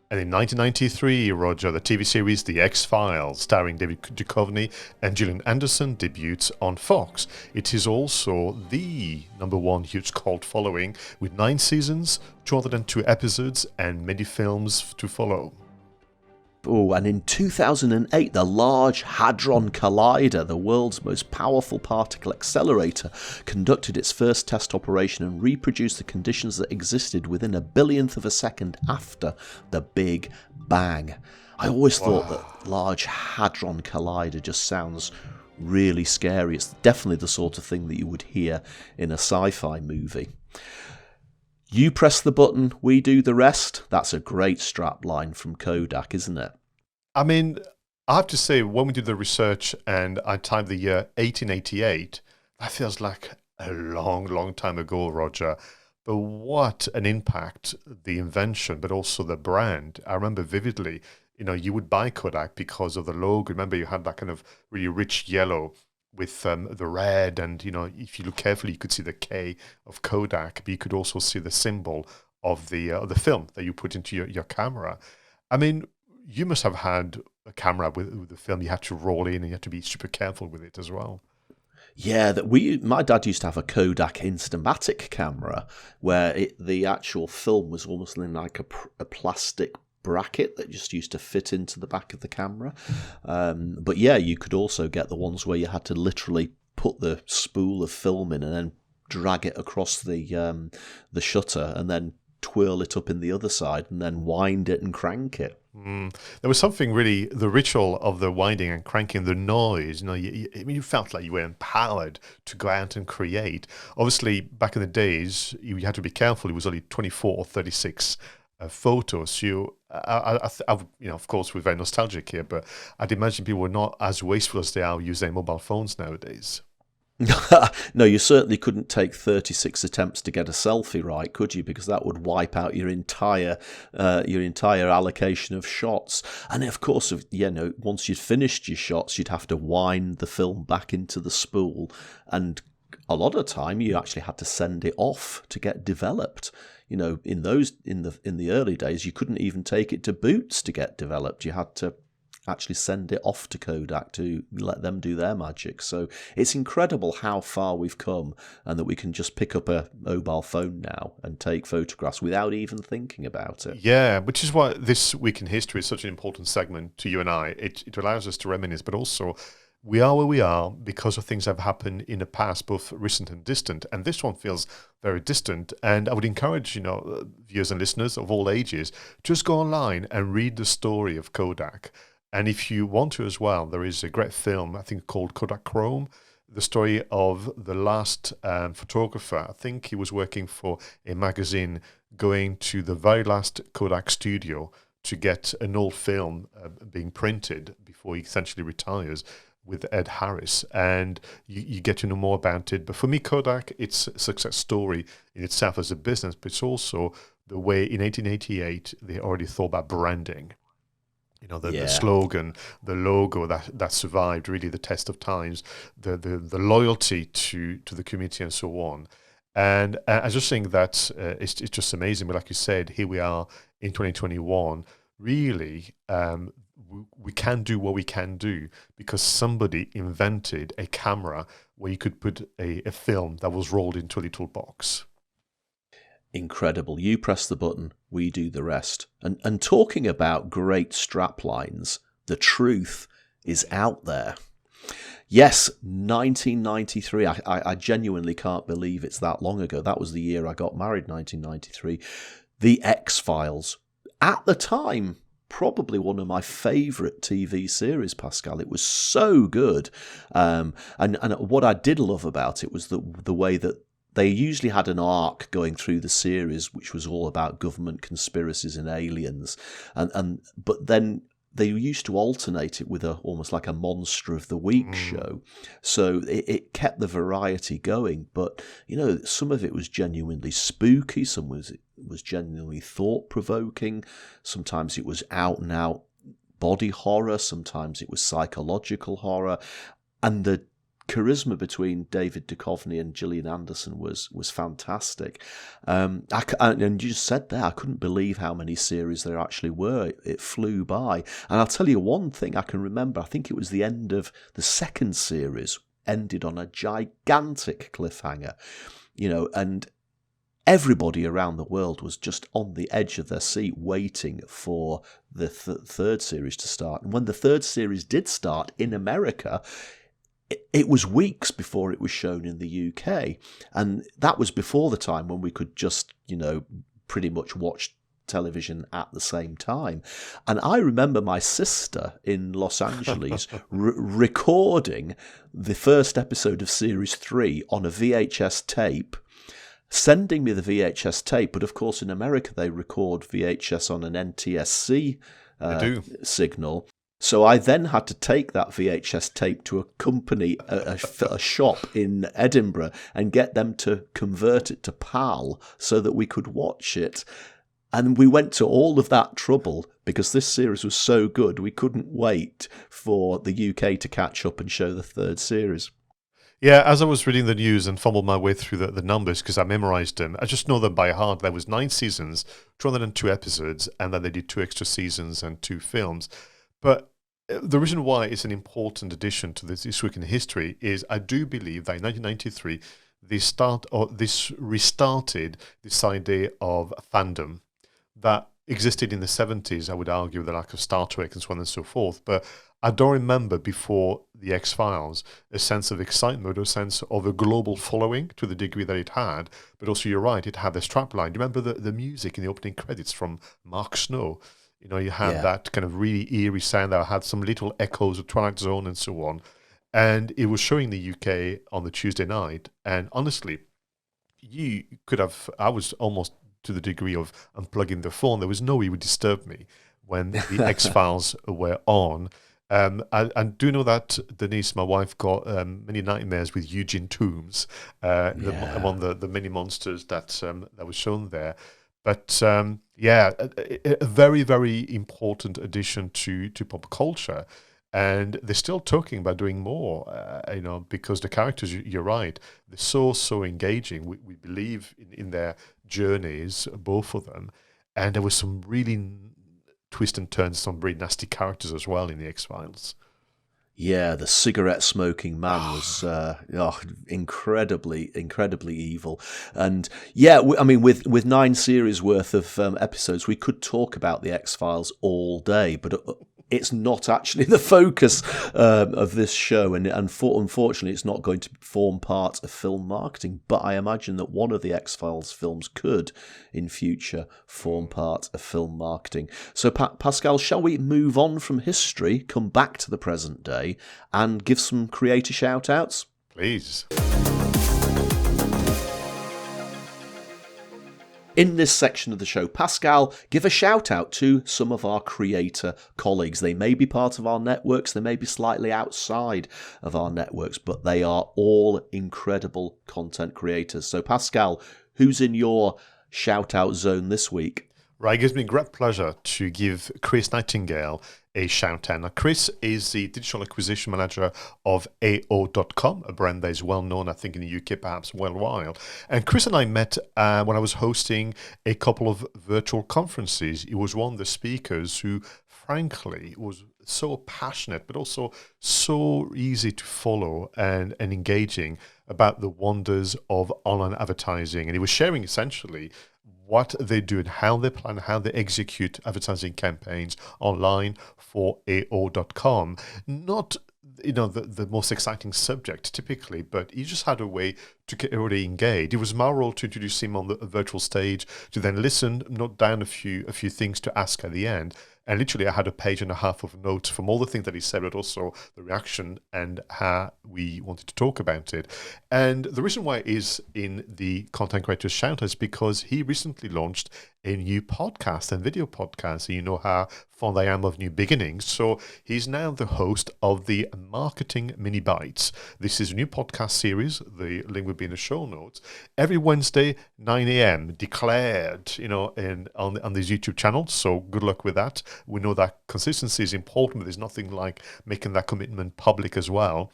And in 1993, Roger, the TV series The X-Files, starring David Duchovny and Gillian Anderson, debuts on Fox. It is also the #1 huge cult following, with 9 seasons, 202 episodes, and many films to follow. Oh, and in 2008, the Large Hadron Collider, the world's most powerful particle accelerator, conducted its first test operation and reproduced the conditions that existed within a billionth of a second after the Big Bang. I always thought that Large Hadron Collider just sounds really scary. It's definitely the sort of thing that you would hear in a sci-fi movie. You press the button, we do the rest. That's a great strap line from Kodak, isn't it? I mean, I have to say, when we did the research and I typed the year 1888, that feels like a long, long time ago, Roger. But what an impact the invention, but also the brand. I remember vividly, you would buy Kodak because of the logo. Remember, you had that kind of really rich yellow with the red, and if you look carefully, you could see the K of Kodak, but you could also see the symbol of the film that you put into your camera. I mean, you must have had a camera with the film you had to roll in, and you had to be super careful with it as well. Yeah, my dad used to have a Kodak Instamatic camera where the actual film was almost like a plastic bracket that just used to fit into the back of the camera. But yeah, you could also get the ones where you had to literally put the spool of film in and then drag it across the shutter and then twirl it up in the other side and then wind it and crank it. There was something really, the ritual of the winding and cranking, the noise, you felt like you were empowered to go out and create. Obviously, back in the days, you had to be careful. It was only 24 or 36 photos. Of course, we're very nostalgic here, but I'd imagine people were not as wasteful as they are using mobile phones nowadays. No, you certainly couldn't take 36 attempts to get a selfie right, could you? Because that would wipe out your entire allocation of shots. And of course, once you'd finished your shots, you'd have to wind the film back into the spool, and a lot of time you actually had to send it off to get developed. In the early days, you couldn't even take it to Boots to get developed. You had to actually send it off to Kodak to let them do their magic. So it's incredible how far we've come, and that we can just pick up a mobile phone now and take photographs without even thinking about it. Yeah, which is why this week in history is such an important segment to you and I. It allows us to reminisce, but also we are where we are because of things that have happened in the past, both recent and distant. And this one feels very distant. And I would encourage, viewers and listeners of all ages, just go online and read the story of Kodak. And if you want to as well, there is a great film, I think, called Kodachrome, the story of the last photographer. I think he was working for a magazine, going to the very last Kodak studio to get an old film being printed before he essentially retires, with Ed Harris, and you get to know more about it. But for me, Kodak, it's a success story in itself as a business, but it's also the way in 1888 they already thought about branding. The slogan, the logo that survived really the test of times, the loyalty to the community and so on. And I just think that it's just amazing. But like you said, here we are in 2021, really. We can do what we can do because somebody invented a camera where you could put a film that was rolled into a little box. Incredible. You press the button, we do the rest. And talking about great straplines, the truth is out there. Yes, 1993. I genuinely can't believe it's that long ago. That was the year I got married, 1993. The X-Files. At the time, probably one of my favourite TV series, Pascal. It was so good. And what I did love about it was the way that they usually had an arc going through the series, which was all about government conspiracies and aliens. But then they used to alternate it with almost like a Monster of the Week show. So it kept the variety going. But, some of it was genuinely spooky. Some was genuinely thought-provoking. Sometimes it was out-and-out body horror. Sometimes it was psychological horror. And the charisma between David Duchovny and Gillian Anderson was fantastic. And you just said there, I couldn't believe how many series there actually were. It flew by. And I'll tell you one thing I can remember. I think it was the end of the second series, ended on a gigantic cliffhanger, and everybody around the world was just on the edge of their seat waiting for the third series to start. And when the third series did start in America, it was weeks before it was shown in the UK. And that was before the time when we could just, pretty much watch television at the same time. And I remember my sister in Los Angeles recording the first episode of Series 3 on a VHS tape, sending me the VHS tape. But of course, in America, they record VHS on an NTSC signal. So I then had to take that VHS tape to a company, a shop in Edinburgh, and get them to convert it to PAL so that we could watch it. And we went to all of that trouble because this series was so good, we couldn't wait for the UK to catch up and show the third series. Yeah, as I was reading the news and fumbled my way through the numbers because I memorized them, I just know them by heart. There was 9 seasons, 202 episodes, and then they did 2 extra seasons and 2 films. But the reason why it's an important addition to this week in history is I do believe that in 1993, this restarted this idea of fandom that existed in the 70s, I would argue, with the lack of Star Trek and so on and so forth. But I don't remember before the X-Files a sense of excitement or a sense of a global following to the degree that it had. But also, you're right, it had the strapline. Do you remember the music in the opening credits from Mark Snow? You had that kind of really eerie sound that had some little echoes of Twilight Zone and so on. And it was showing the UK on the Tuesday night. And honestly, I was almost to the degree of unplugging the phone. There was no way it would disturb me when the X-Files were on. I do know that Denise, my wife, got many nightmares with Eugene Toombs, among the many monsters that was shown there. But a very, very important addition to pop culture. And they're still talking about doing more, because the characters, you're right, they're so engaging. We believe in their journeys, both of them. And there was some really twists and turns, some very nasty characters as well in the X-Files. Yeah, the cigarette smoking man was incredibly evil, and yeah, I mean, with 9 series worth of episodes, we could talk about the X-Files all day, but it's not actually the focus of this show, and unfortunately, it's not going to form part of film marketing. But I imagine that one of the X-Files films could, in future, form part of film marketing. So, Pascal, shall we move on from history, come back to the present day, and give some creator shout-outs? Please. In this section of the show, Pascal, give a shout out to some of our creator colleagues. They may be part of our networks, they may be slightly outside of our networks, but they are all incredible content creators. So Pascal, who's in your shout out zone this week? Right, it gives me great pleasure to give Chris Nightingale a shout out. Now, Chris is the digital acquisition manager of AO.com, a brand that is well known, I think, in the UK, perhaps worldwide. And Chris and I met when I was hosting a couple of virtual conferences. He was one of the speakers who, frankly, was so passionate, but also so easy to follow and engaging about the wonders of online advertising. And he was sharing essentially what they do and how they plan, how they execute advertising campaigns online for AO.com. Not, the most exciting subject typically, but he just had a way to get everybody engaged. It was my role to introduce him on the virtual stage, to then listen, note down a few things to ask at the end. And literally, I had a page and a half of notes from all the things that he said, but also the reaction and how we wanted to talk about it. And the reason why it is in the Content Creators Shout is because he recently launched a new podcast and video podcast. And you know how fond I am of new beginnings. So he's now the host of the Marketing Mini Bites. This is a new podcast series. The link will be in the show notes. Every Wednesday, 9 a.m. declared, on these YouTube channels. So good luck with that. We know that consistency is important, but there's nothing like making that commitment public as well.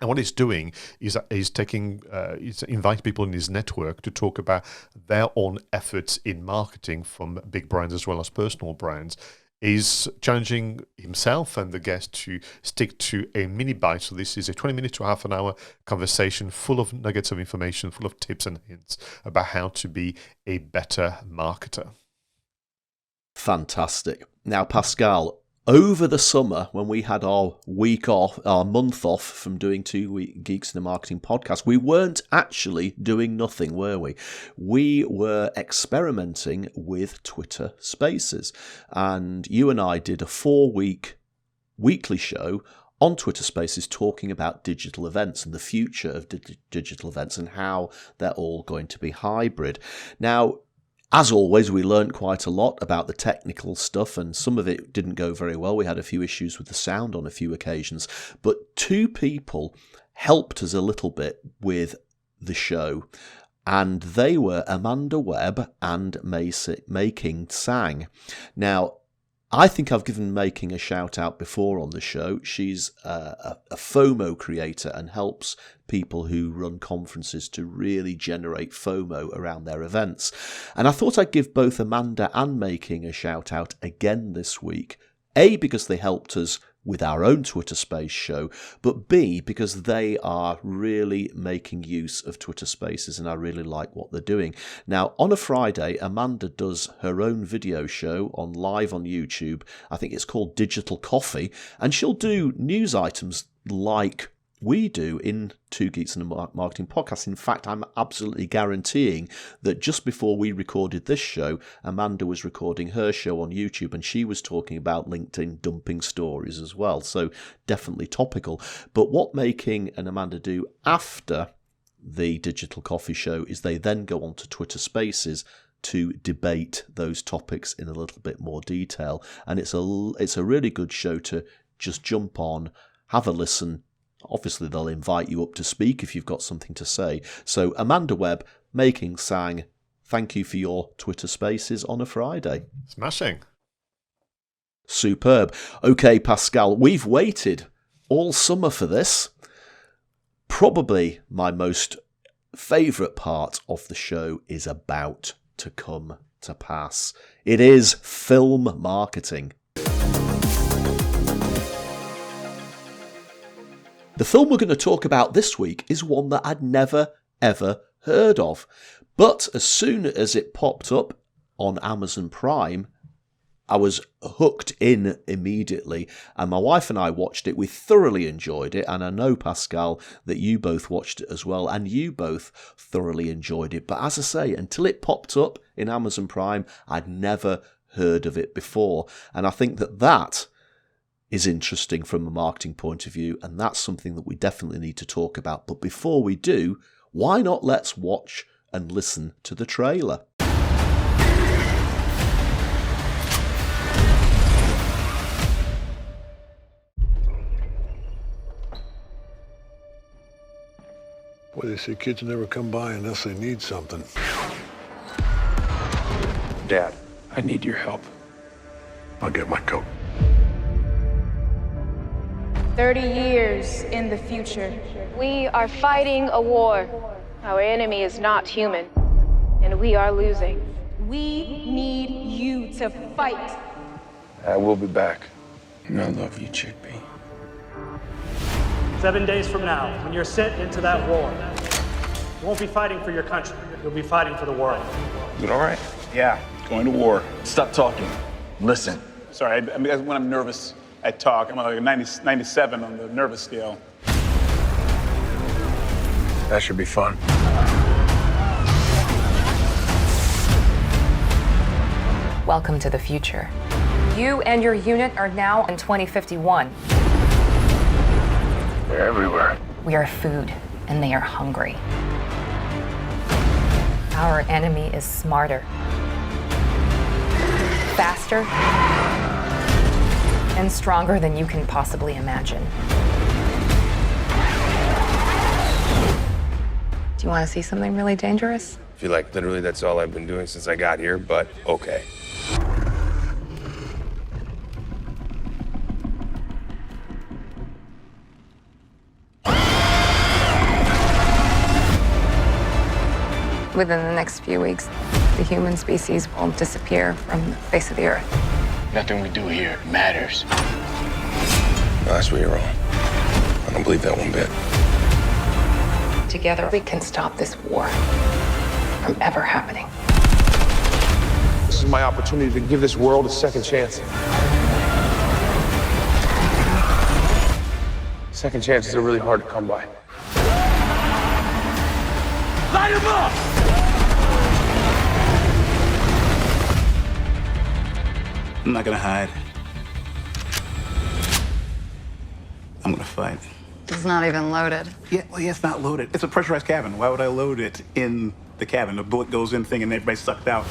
And what he's doing is he's inviting people in his network to talk about their own efforts in marketing from big brands as well as personal brands. He's challenging himself and the guest to stick to a mini bite. So this is a 20-minute to half an hour conversation full of nuggets of information, full of tips and hints about how to be a better marketer. Fantastic. Now, Pascal, over the summer, when we had our month off from doing Two Geeks in the Marketing podcast, we weren't actually doing nothing, were we? We were experimenting with Twitter Spaces. And you and I did a 4-week weekly show on Twitter Spaces talking about digital events and the future of digital events and how they're all going to be hybrid. Now, as always, we learned quite a lot about the technical stuff, and some of it didn't go very well. We had a few issues with the sound on a few occasions, but 2 people helped us a little bit with the show, and they were Amanda Webb and Making Sang. Now, I think I've given Making a shout out before on the show. She's a FOMO creator and helps people who run conferences to really generate FOMO around their events. And I thought I'd give both Amanda and Making a shout out again this week. A, because they helped us with our own Twitter Space show, but B, because they are really making use of Twitter Spaces and I really like what they're doing. Now, on a Friday, Amanda does her own video show live on YouTube. I think it's called Digital Coffee, and she'll do news items like we do in Two Geeks and a Marketing podcast. In fact, I'm absolutely guaranteeing that just before we recorded this show, Amanda was recording her show on YouTube and she was talking about LinkedIn dumping stories as well. So definitely topical. But what Making and Amanda do after the Digital Coffee show is they then go on to Twitter Spaces to debate those topics in a little bit more detail. And it's a really good show to just jump on, have a listen. Obviously, they'll invite you up to speak if you've got something to say. So, Amanda Webb, Making Sang, thank you for your Twitter Spaces on a Friday. Smashing. Superb. Okay, Pascal, we've waited all summer for this. Probably my most favourite part of the show is about to come to pass. It is film marketing. The film we're going to talk about this week is one that I'd never, ever heard of. But as soon as it popped up on Amazon Prime, I was hooked in immediately, and my wife and I watched it. We thoroughly enjoyed it, and I know, Pascal, that you both watched it as well, and you both thoroughly enjoyed it. But as I say, until it popped up in Amazon Prime, I'd never heard of it before, and I think that is interesting from a marketing point of view, and that's something that we definitely need to talk about. But before we do, why not let's watch and listen to the trailer? Well, they say kids never come by unless they need something. Dad, I need your help. I'll get my coat. 30 years in the future. We are fighting a war. Our enemy is not human, and we are losing. We need you to fight. I will be back. And I love you, Chickpea. 7 days from now, when you're sent into that war, you won't be fighting for your country. You'll be fighting for the world. Is it all right? Yeah, going to war. Stop talking. Listen. Sorry, I mean, when I'm nervous, I talk. I'm like a 97 on the nervous scale. That should be fun. Welcome to the future. You and your unit are now in 2051. They're everywhere. We are food, and they are hungry. Our enemy is smarter, faster, and stronger than you can possibly imagine. Do you want to see something really dangerous? I feel like literally that's all I've been doing since I got here, but okay. Within the next few weeks, the human species will disappear from the face of the earth. Nothing we do here matters. No, that's where you're wrong. I don't believe that one bit. Together, we can stop this war from ever happening. This is my opportunity to give this world a second chance. Second chances are really hard to come by. Light him up! I'm not gonna hide. I'm gonna fight. It's not even loaded. Yeah, well, yeah, it's not loaded. It's a pressurized cabin. Why would I load it in the cabin? The bullet goes in thing and everybody's sucked out.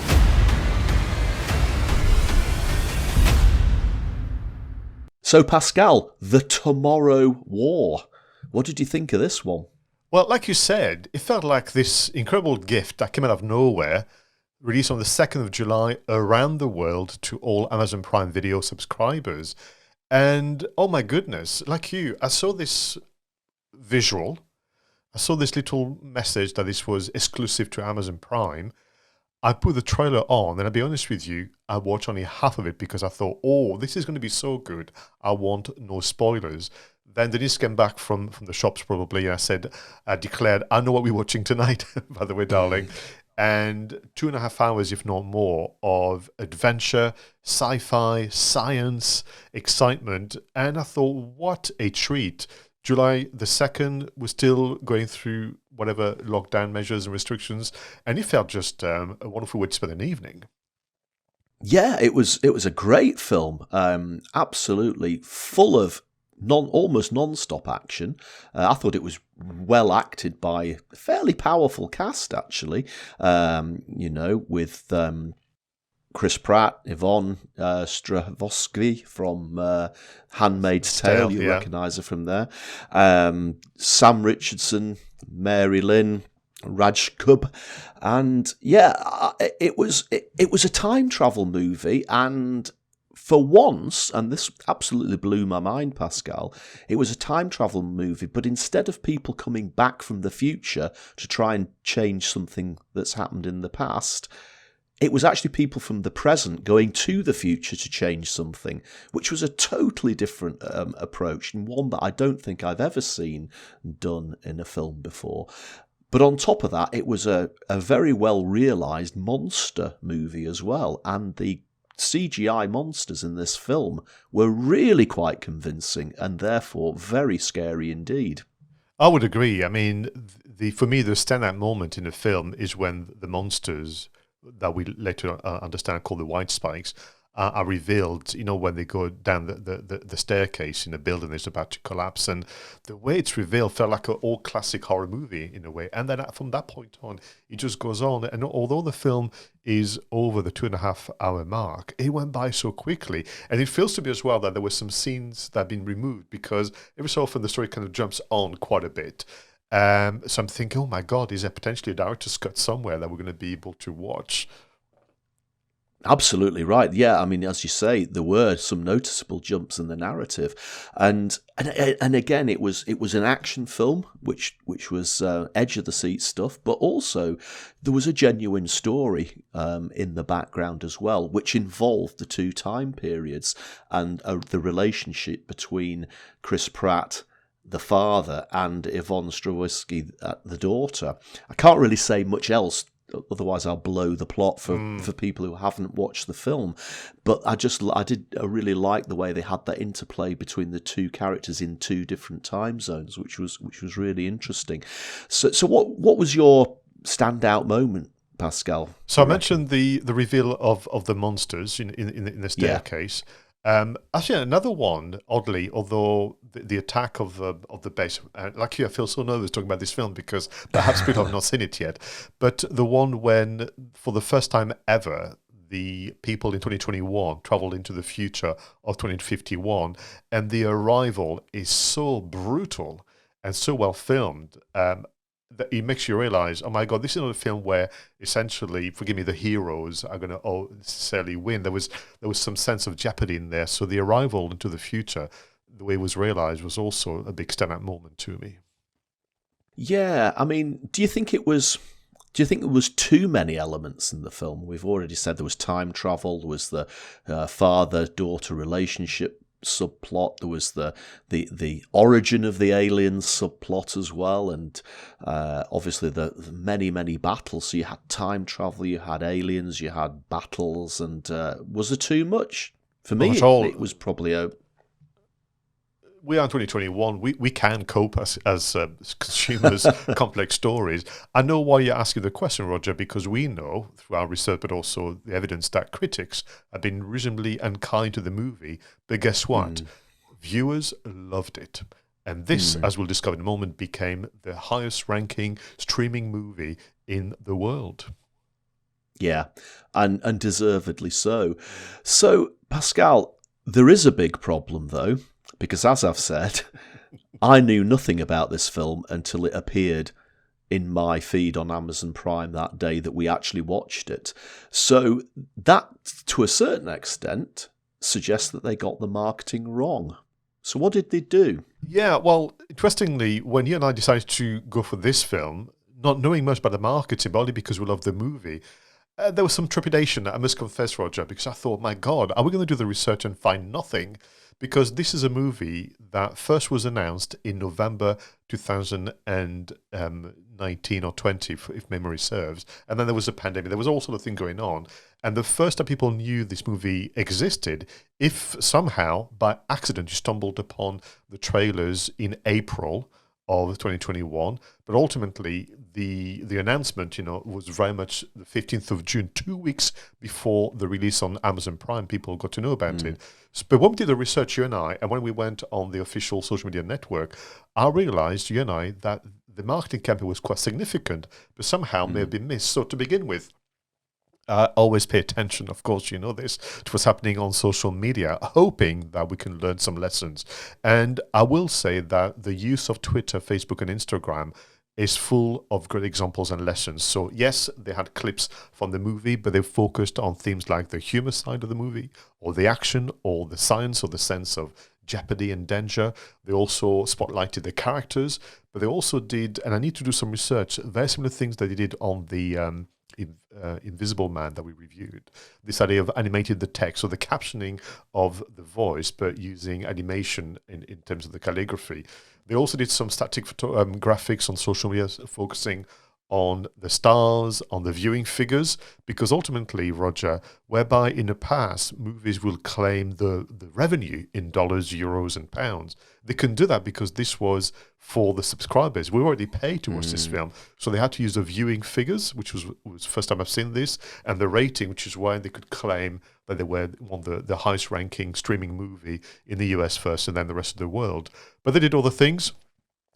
So, Pascal, the Tomorrow War. What did you think of this one? Well, like you said, it felt like this incredible gift that came out of nowhere, released on the 2nd of July around the world to all Amazon Prime Video subscribers. And, oh my goodness, like you, I saw this visual. I saw this little message that this was exclusive to Amazon Prime. I put the trailer on, and I'll be honest with you, I watched only half of it because I thought, oh, this is going to be so good. I want no spoilers. Then Denise came back from the shops probably, and I declared, I know what we're watching tonight, by the way, darling. And 2.5 hours, if not more, of adventure, sci-fi, science, excitement. And I thought, what a treat. July the 2nd, we're still going through whatever lockdown measures and restrictions. And it felt just a wonderful way to spend an evening. Yeah, it was a great film. Absolutely full of almost non-stop action. I thought it was well acted by a fairly powerful cast, actually. With Chris Pratt, Yvonne Strahovski from Handmaid's Tale. You recognise her from there. Sam Richardson, Mary Lynn, Raj Kub, and it was a time travel movie, and for once, and this absolutely blew my mind, Pascal, it was a time travel movie, but instead of people coming back from the future to try and change something that's happened in the past, it was actually people from the present going to the future to change something, which was a totally different approach, and one that I don't think I've ever seen done in a film before. But on top of that, it was a very well realised monster movie as well, and the CGI monsters in this film were really quite convincing and therefore very scary indeed. I would agree. I mean, for me, the standout moment in the film is when the monsters that we later understand called the white spikes are revealed, when they go down the staircase in the building that's about to collapse. And the way it's revealed felt like an old classic horror movie in a way. And then from that point on, it just goes on. And although the film is over the 2.5-hour mark, it went by so quickly. And it feels to me as well that there were some scenes that have been removed because every so often the story kind of jumps on quite a bit. So I'm thinking, oh my God, is there potentially a director's cut somewhere that we're going to be able to watch? Absolutely right. Yeah, I mean, as you say, there were some noticeable jumps in the narrative, and again, it was an action film, which was edge of the seat stuff, but also there was a genuine story in the background as well, which involved the two time periods and the relationship between Chris Pratt, the father, and 𝗖𝗄𝗄𝗏, the daughter. I can't really say much else. Otherwise, I'll blow the plot for people who haven't watched the film. But I really like the way they had that interplay between the two characters in two different time zones, which was really interesting. So what was your standout moment, Pascal? So I mentioned the reveal of the monsters in the staircase. Yeah. Actually, another one, oddly, although the attack of the base, like you, I feel so nervous talking about this film because perhaps people have not seen it yet, but the one when, for the first time ever, the people in 2021 traveled into the future of 2051, and the arrival is so brutal and so well filmed that it makes you realize, oh my God, this is not a film where essentially, forgive me, the heroes are going to necessarily win. There was some sense of jeopardy in there. So the arrival into the future, the way it was realized, was also a big standout moment to me. Yeah, I mean, do you think it was too many elements in the film? We've already said there was time travel, there was the father-daughter relationship subplot, there was the origin of the aliens subplot as well, and obviously the many battles. So you had time travel, you had aliens, you had battles, and was there too much? For me, it was probably we are in 2021. We can cope as consumers complex stories. I know why you're asking the question, Roger, because we know through our research, but also the evidence, that critics have been reasonably unkind to the movie. But guess what? Viewers loved it. And this, as we'll discover in a moment, became the highest ranking streaming movie in the world. Yeah, and deservedly so. So, Pascal, there is a big problem, though, because as I've said, I knew nothing about this film until it appeared in my feed on Amazon Prime that day that we actually watched it. So that, to a certain extent, suggests that they got the marketing wrong. So what did they do? Yeah, well, interestingly, when you and I decided to go for this film, not knowing much about the marketing, but only because we love the movie, there was some trepidation, I must confess, Roger, because I thought, my God, are we going to do the research and find nothing? Because this is a movie that first was announced in November 2019 or 20, if memory serves. And then there was a pandemic. There was all sort of thing going on. And the first time people knew this movie existed, if somehow by accident you stumbled upon the trailers in April of 2021, but ultimately the announcement, was very much the 15th of June, 2 weeks before the release on Amazon Prime. People got to know about it. But when we did the research, you and I, and when we went on the official social media network, I realized, you and I, that the marketing campaign was quite significant, but somehow may have been missed. So to begin with, always pay attention, of course, you know this, to what's happening on social media, hoping that we can learn some lessons. And I will say that the use of Twitter, Facebook, and Instagram is full of great examples and lessons. So yes, they had clips from the movie, but they focused on themes like the humor side of the movie, or the action, or the science, or the sense of jeopardy and danger. They also spotlighted the characters, but they also did, and I need to do some research, very similar things that they did on the Invisible Man that we reviewed. This idea of animated the text, or the captioning of the voice, but using animation in terms of the calligraphy. They also did some static graphics on social media, focusing on the stars, on the viewing figures, because ultimately, Roger, whereby in the past movies will claim the revenue in dollars, euros, and pounds, they couldn't do that because this was for the subscribers. We already paid to watch this film, so they had to use the viewing figures, which was the first time I've seen this, and the rating, which is why they could claim that they were one of the highest ranking streaming movie in the US first, and then the rest of the world. But they did all the things.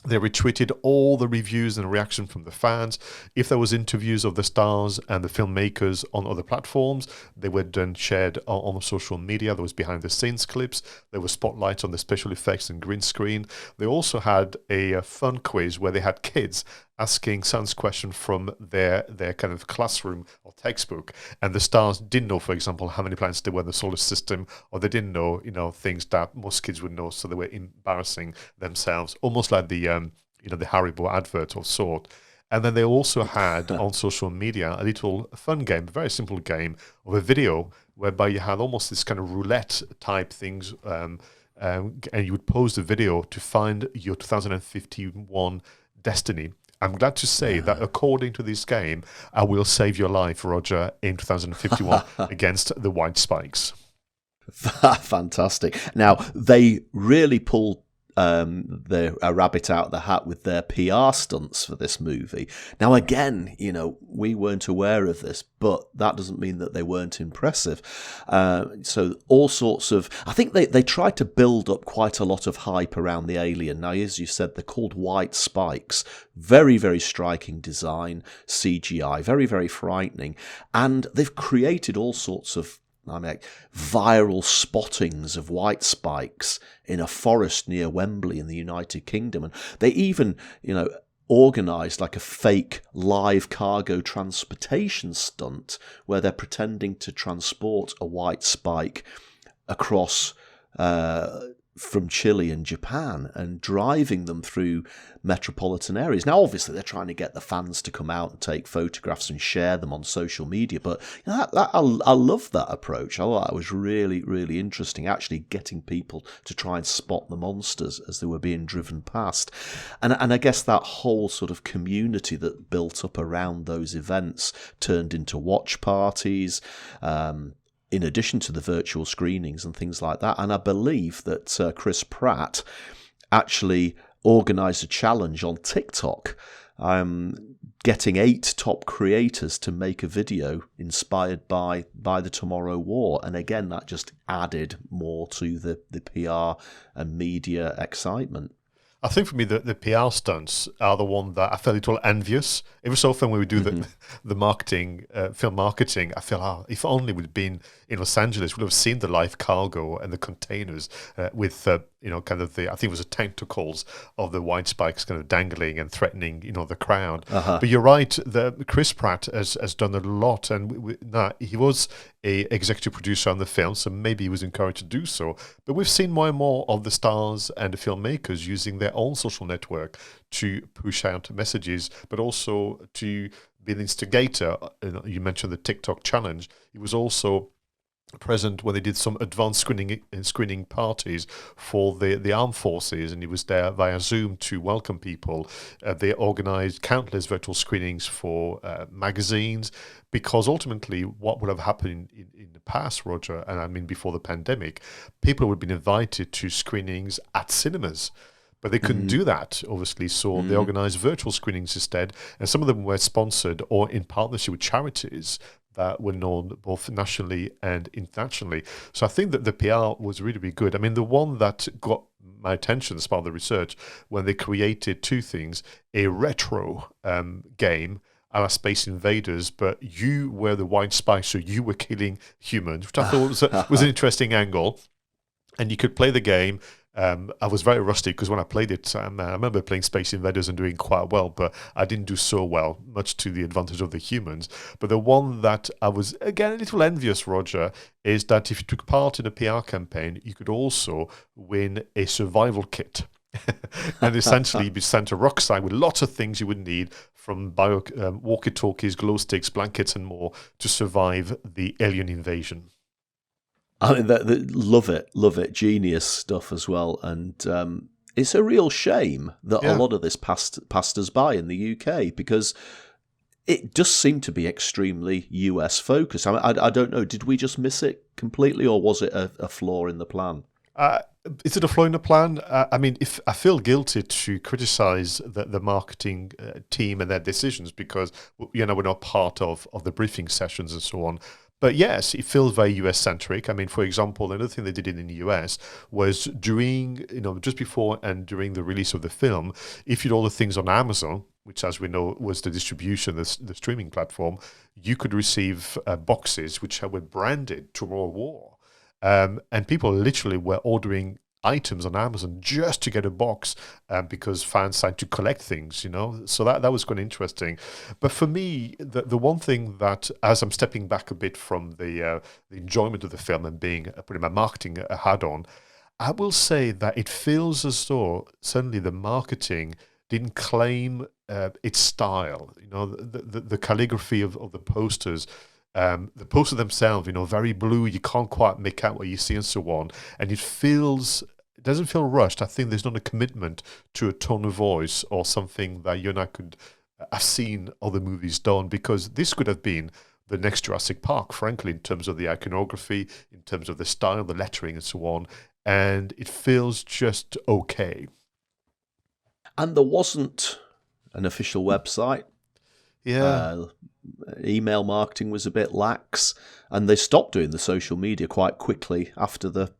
They retweeted all the reviews and reaction from the fans. If there was interviews of the stars and the filmmakers on other platforms, they were then shared on social media. There was behind the scenes clips. There were spotlights on the special effects and green screen. They also had a fun quiz where they had kids asking science questions from their kind of classroom or textbook, and the stars didn't know, for example, how many planets there were in the solar system, or they didn't know, things that most kids would know, so they were embarrassing themselves, almost like the the Haribo advert of sort. And then they also had on social media a little fun game, a very simple game of a video whereby you had almost this kind of roulette type things, and you would pause the video to find your 2051 destiny. I'm glad to say that according to this game, I will save your life, Roger, in 2051 against the white spikes. Fantastic. Now, they really pulled a rabbit out of the hat with their PR stunts for this movie. Now, again, we weren't aware of this, but that doesn't mean that they weren't impressive. So all sorts of... I think they tried to build up quite a lot of hype around the alien. Now, as you said, they're called white spikes. Very, very striking design, CGI, very, very frightening. And they've created all sorts of viral spottings of white spikes in a forest near Wembley in the United Kingdom. And they even, organised like a fake live cargo transportation stunt where they're pretending to transport a white spike across from Chile and Japan and driving them through metropolitan areas. Now, obviously, they're trying to get the fans to come out and take photographs and share them on social media, but I love that approach. I thought that was really, really interesting, actually getting people to try and spot the monsters as they were being driven past. And I guess that whole sort of community that built up around those events turned into watch parties, in addition to the virtual screenings and things like that. And I believe that Chris Pratt actually organised a challenge on TikTok, getting 8 top creators to make a video inspired by the Tomorrow War. And again, that just added more to the PR and media excitement. I think for me, the PR stunts are the one that I feel a little envious. Every so often when we do the marketing, film marketing, I feel, if only we'd been in Los Angeles, we'd have seen the live cargo and the containers with, kind of I think it was the tentacles of the white spikes kind of dangling and threatening, the crowd. But you're right, Chris Pratt has done a lot, and he was a executive producer on the film, so maybe he was encouraged to do so. But we've seen more and more of the stars and the filmmakers using their own social network to push out messages, but also to be an instigator. You mentioned the TikTok challenge. He was also present when they did some advanced screening parties for the armed forces, and he was there via Zoom to welcome people. They organised countless virtual screenings for magazines, because ultimately what would have happened in the past, Roger, and I mean before the pandemic, people would have been invited to screenings at cinemas. But they couldn't do that, obviously, so they organised virtual screenings instead, and some of them were sponsored or in partnership with charities that were known both nationally and internationally. So I think that the PR was really, really good. I mean, the one that got my attention as part of the research, when they created 2 things, a retro game a la Space Invaders, but you were the white spike, so you were killing humans, which I thought was an interesting angle. And you could play the game. I was very rusty because when I played it, I remember playing Space Invaders and doing quite well, but I didn't do so well, much to the advantage of the humans. But the one that I was, again, a little envious, Roger, is that if you took part in a PR campaign, you could also win a survival kit. And essentially you'd be sent to rock site with lots of things you would need, from walkie-talkies, glow sticks, blankets and more, to survive the alien invasion. I mean, love it. Genius stuff as well. And it's a real shame that a lot of this passed us by in the UK, because it does seem to be extremely US focused. I don't know, did we just miss it completely, or was it a flaw in the plan? Is it a flaw in the plan? I mean, if I feel guilty to criticize the marketing team and their decisions, because we're not part of the briefing sessions and so on. But yes, it feels very US-centric. I mean, for example, another thing they did in the US was during, just before and during the release of the film, if you'd order things on Amazon, which, as we know, was the distribution, the streaming platform, you could receive boxes which were branded Tomorrow War. And people literally were ordering items on Amazon just to get a box, because fans started to collect things, So that was quite interesting. But for me, the one thing that, as I'm stepping back a bit from the enjoyment of the film and putting my marketing hat on, I will say that it feels as though certainly the marketing didn't claim its style. The calligraphy of the posters. The posters themselves, very blue, you can't quite make out what you see and so on. And it doesn't feel rushed. I think there's not a commitment to a tone of voice or something that you and I could have seen other movies done, because this could have been the next Jurassic Park, frankly, in terms of the iconography, in terms of the style, the lettering and so on. And it feels just okay. And there wasn't an official website. Yeah. Email marketing was a bit lax, and they stopped doing the social media quite quickly after the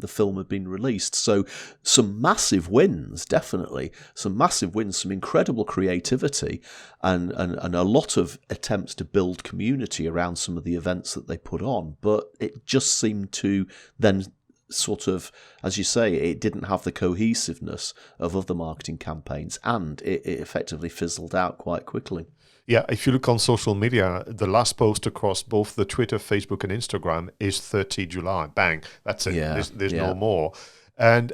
film had been released. So some massive wins, definitely. Some massive wins, some incredible creativity, and a lot of attempts to build community around some of the events that they put on. But it just seemed to then sort of, as you say, it didn't have the cohesiveness of other marketing campaigns, and it effectively fizzled out quite quickly. Yeah, if you look on social media, the last post across both the Twitter, Facebook, and Instagram is 30 July. Bang, that's it. Yeah, there's no more. And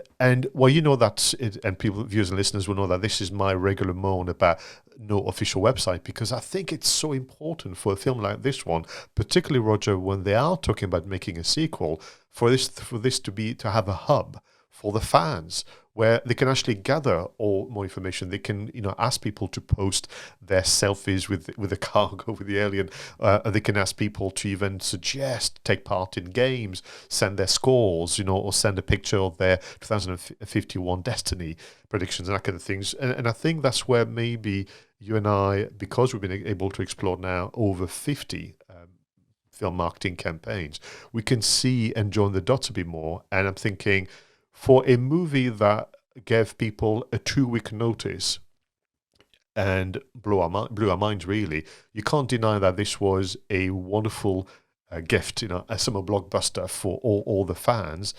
well, and people, viewers and listeners will know that this is my regular moan about no official website, because I think it's so important for a film like this one, particularly, Roger, when they are talking about making a sequel, for this to have a hub for the fans, where they can actually gather all more information. They can, ask people to post their selfies with the cargo, with the alien. They can ask people to even take part in games, send their scores, or send a picture of their 2051 Destiny predictions and that kind of things. And I think that's where maybe you and I, because we've been able to explore now over 50 film marketing campaigns, we can see and join the dots a bit more. And I'm thinking, for a movie that gave people a 2-week notice and blew our minds, really, you can't deny that this was a wonderful gift, a summer blockbuster for all the fans.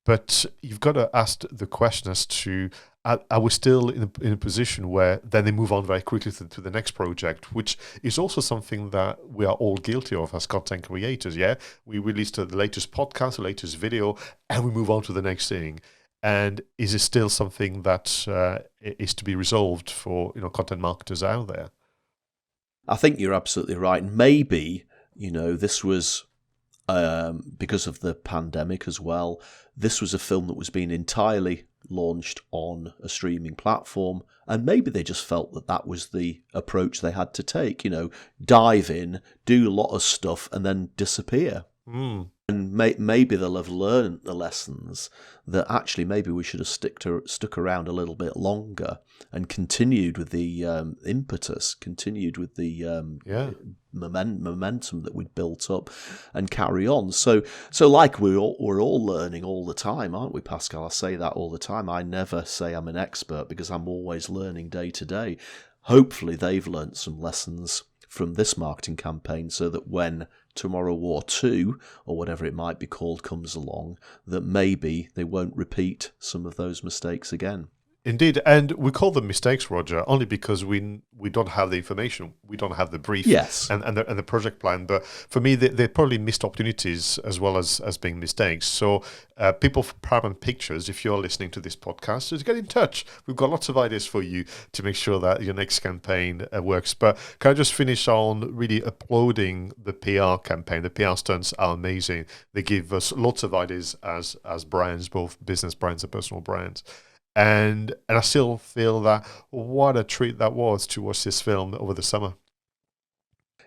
But you've got to ask the question as to, are we still in a position where then they move on very quickly to the next project, which is also something that we are all guilty of as content creators, yeah? We release the latest podcast, the latest video, and we move on to the next thing. And is it still something that is to be resolved for content marketers out there? I think you're absolutely right. Maybe, this was, because of the pandemic as well, this was a film that was being entirely launched on a streaming platform, and maybe they just felt that was the approach they had to take, dive in, do a lot of stuff, and then disappear. And maybe they'll have learned the lessons that actually maybe we should have stuck around a little bit longer and continued with the impetus, continued with the momentum that we'd built up, and carry on. So like we're all learning all the time, aren't we, Pascal? I say that all the time. I never say I'm an expert, because I'm always learning day to day. Hopefully they've learnt some lessons from this marketing campaign, so that when Tomorrow War 2, or whatever it might be called, comes along, that maybe they won't repeat some of those mistakes again. Indeed, and we call them mistakes, Roger, only because we don't have the information, we don't have the brief, yes, and the project plan. But for me, they're probably missed opportunities as well as being mistakes. So, people from Paramount Pictures, if you're listening to this podcast, just get in touch. We've got lots of ideas for you to make sure that your next campaign works. But can I just finish on really applauding the PR campaign? The PR stunts are amazing. They give us lots of ideas as brands, both business brands and personal brands. And I still feel that what a treat that was to watch this film over the summer.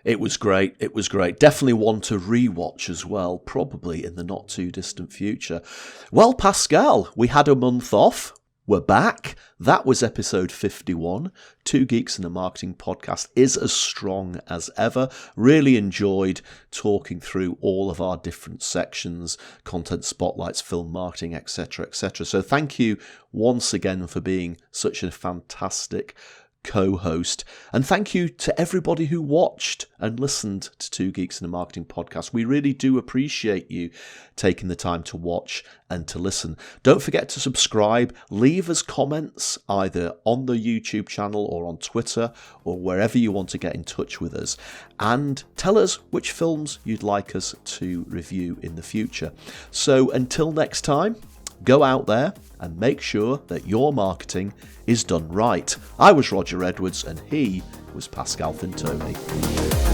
It was great. It was great. Definitely one to rewatch as well, probably in the not too distant future. Well, Pascal, we had a month off. We're back. That was episode 51. Two Geeks and a Marketing Podcast is as strong as ever. Really enjoyed talking through all of our different sections, content spotlights, film marketing, etc., etc. So thank you once again for being such a fantastic co-host, and thank you to everybody who watched and listened to Two Geeks and a Marketing Podcast. We really do appreciate you taking the time to watch and to listen. Don't forget to subscribe, leave us comments either on the YouTube channel or on Twitter or wherever you want to get in touch with us, and tell us which films you'd like us to review in the future. So until next time, go out there and make sure that your marketing is done right. I was Roger Edwards and he was Pascal Fintoni.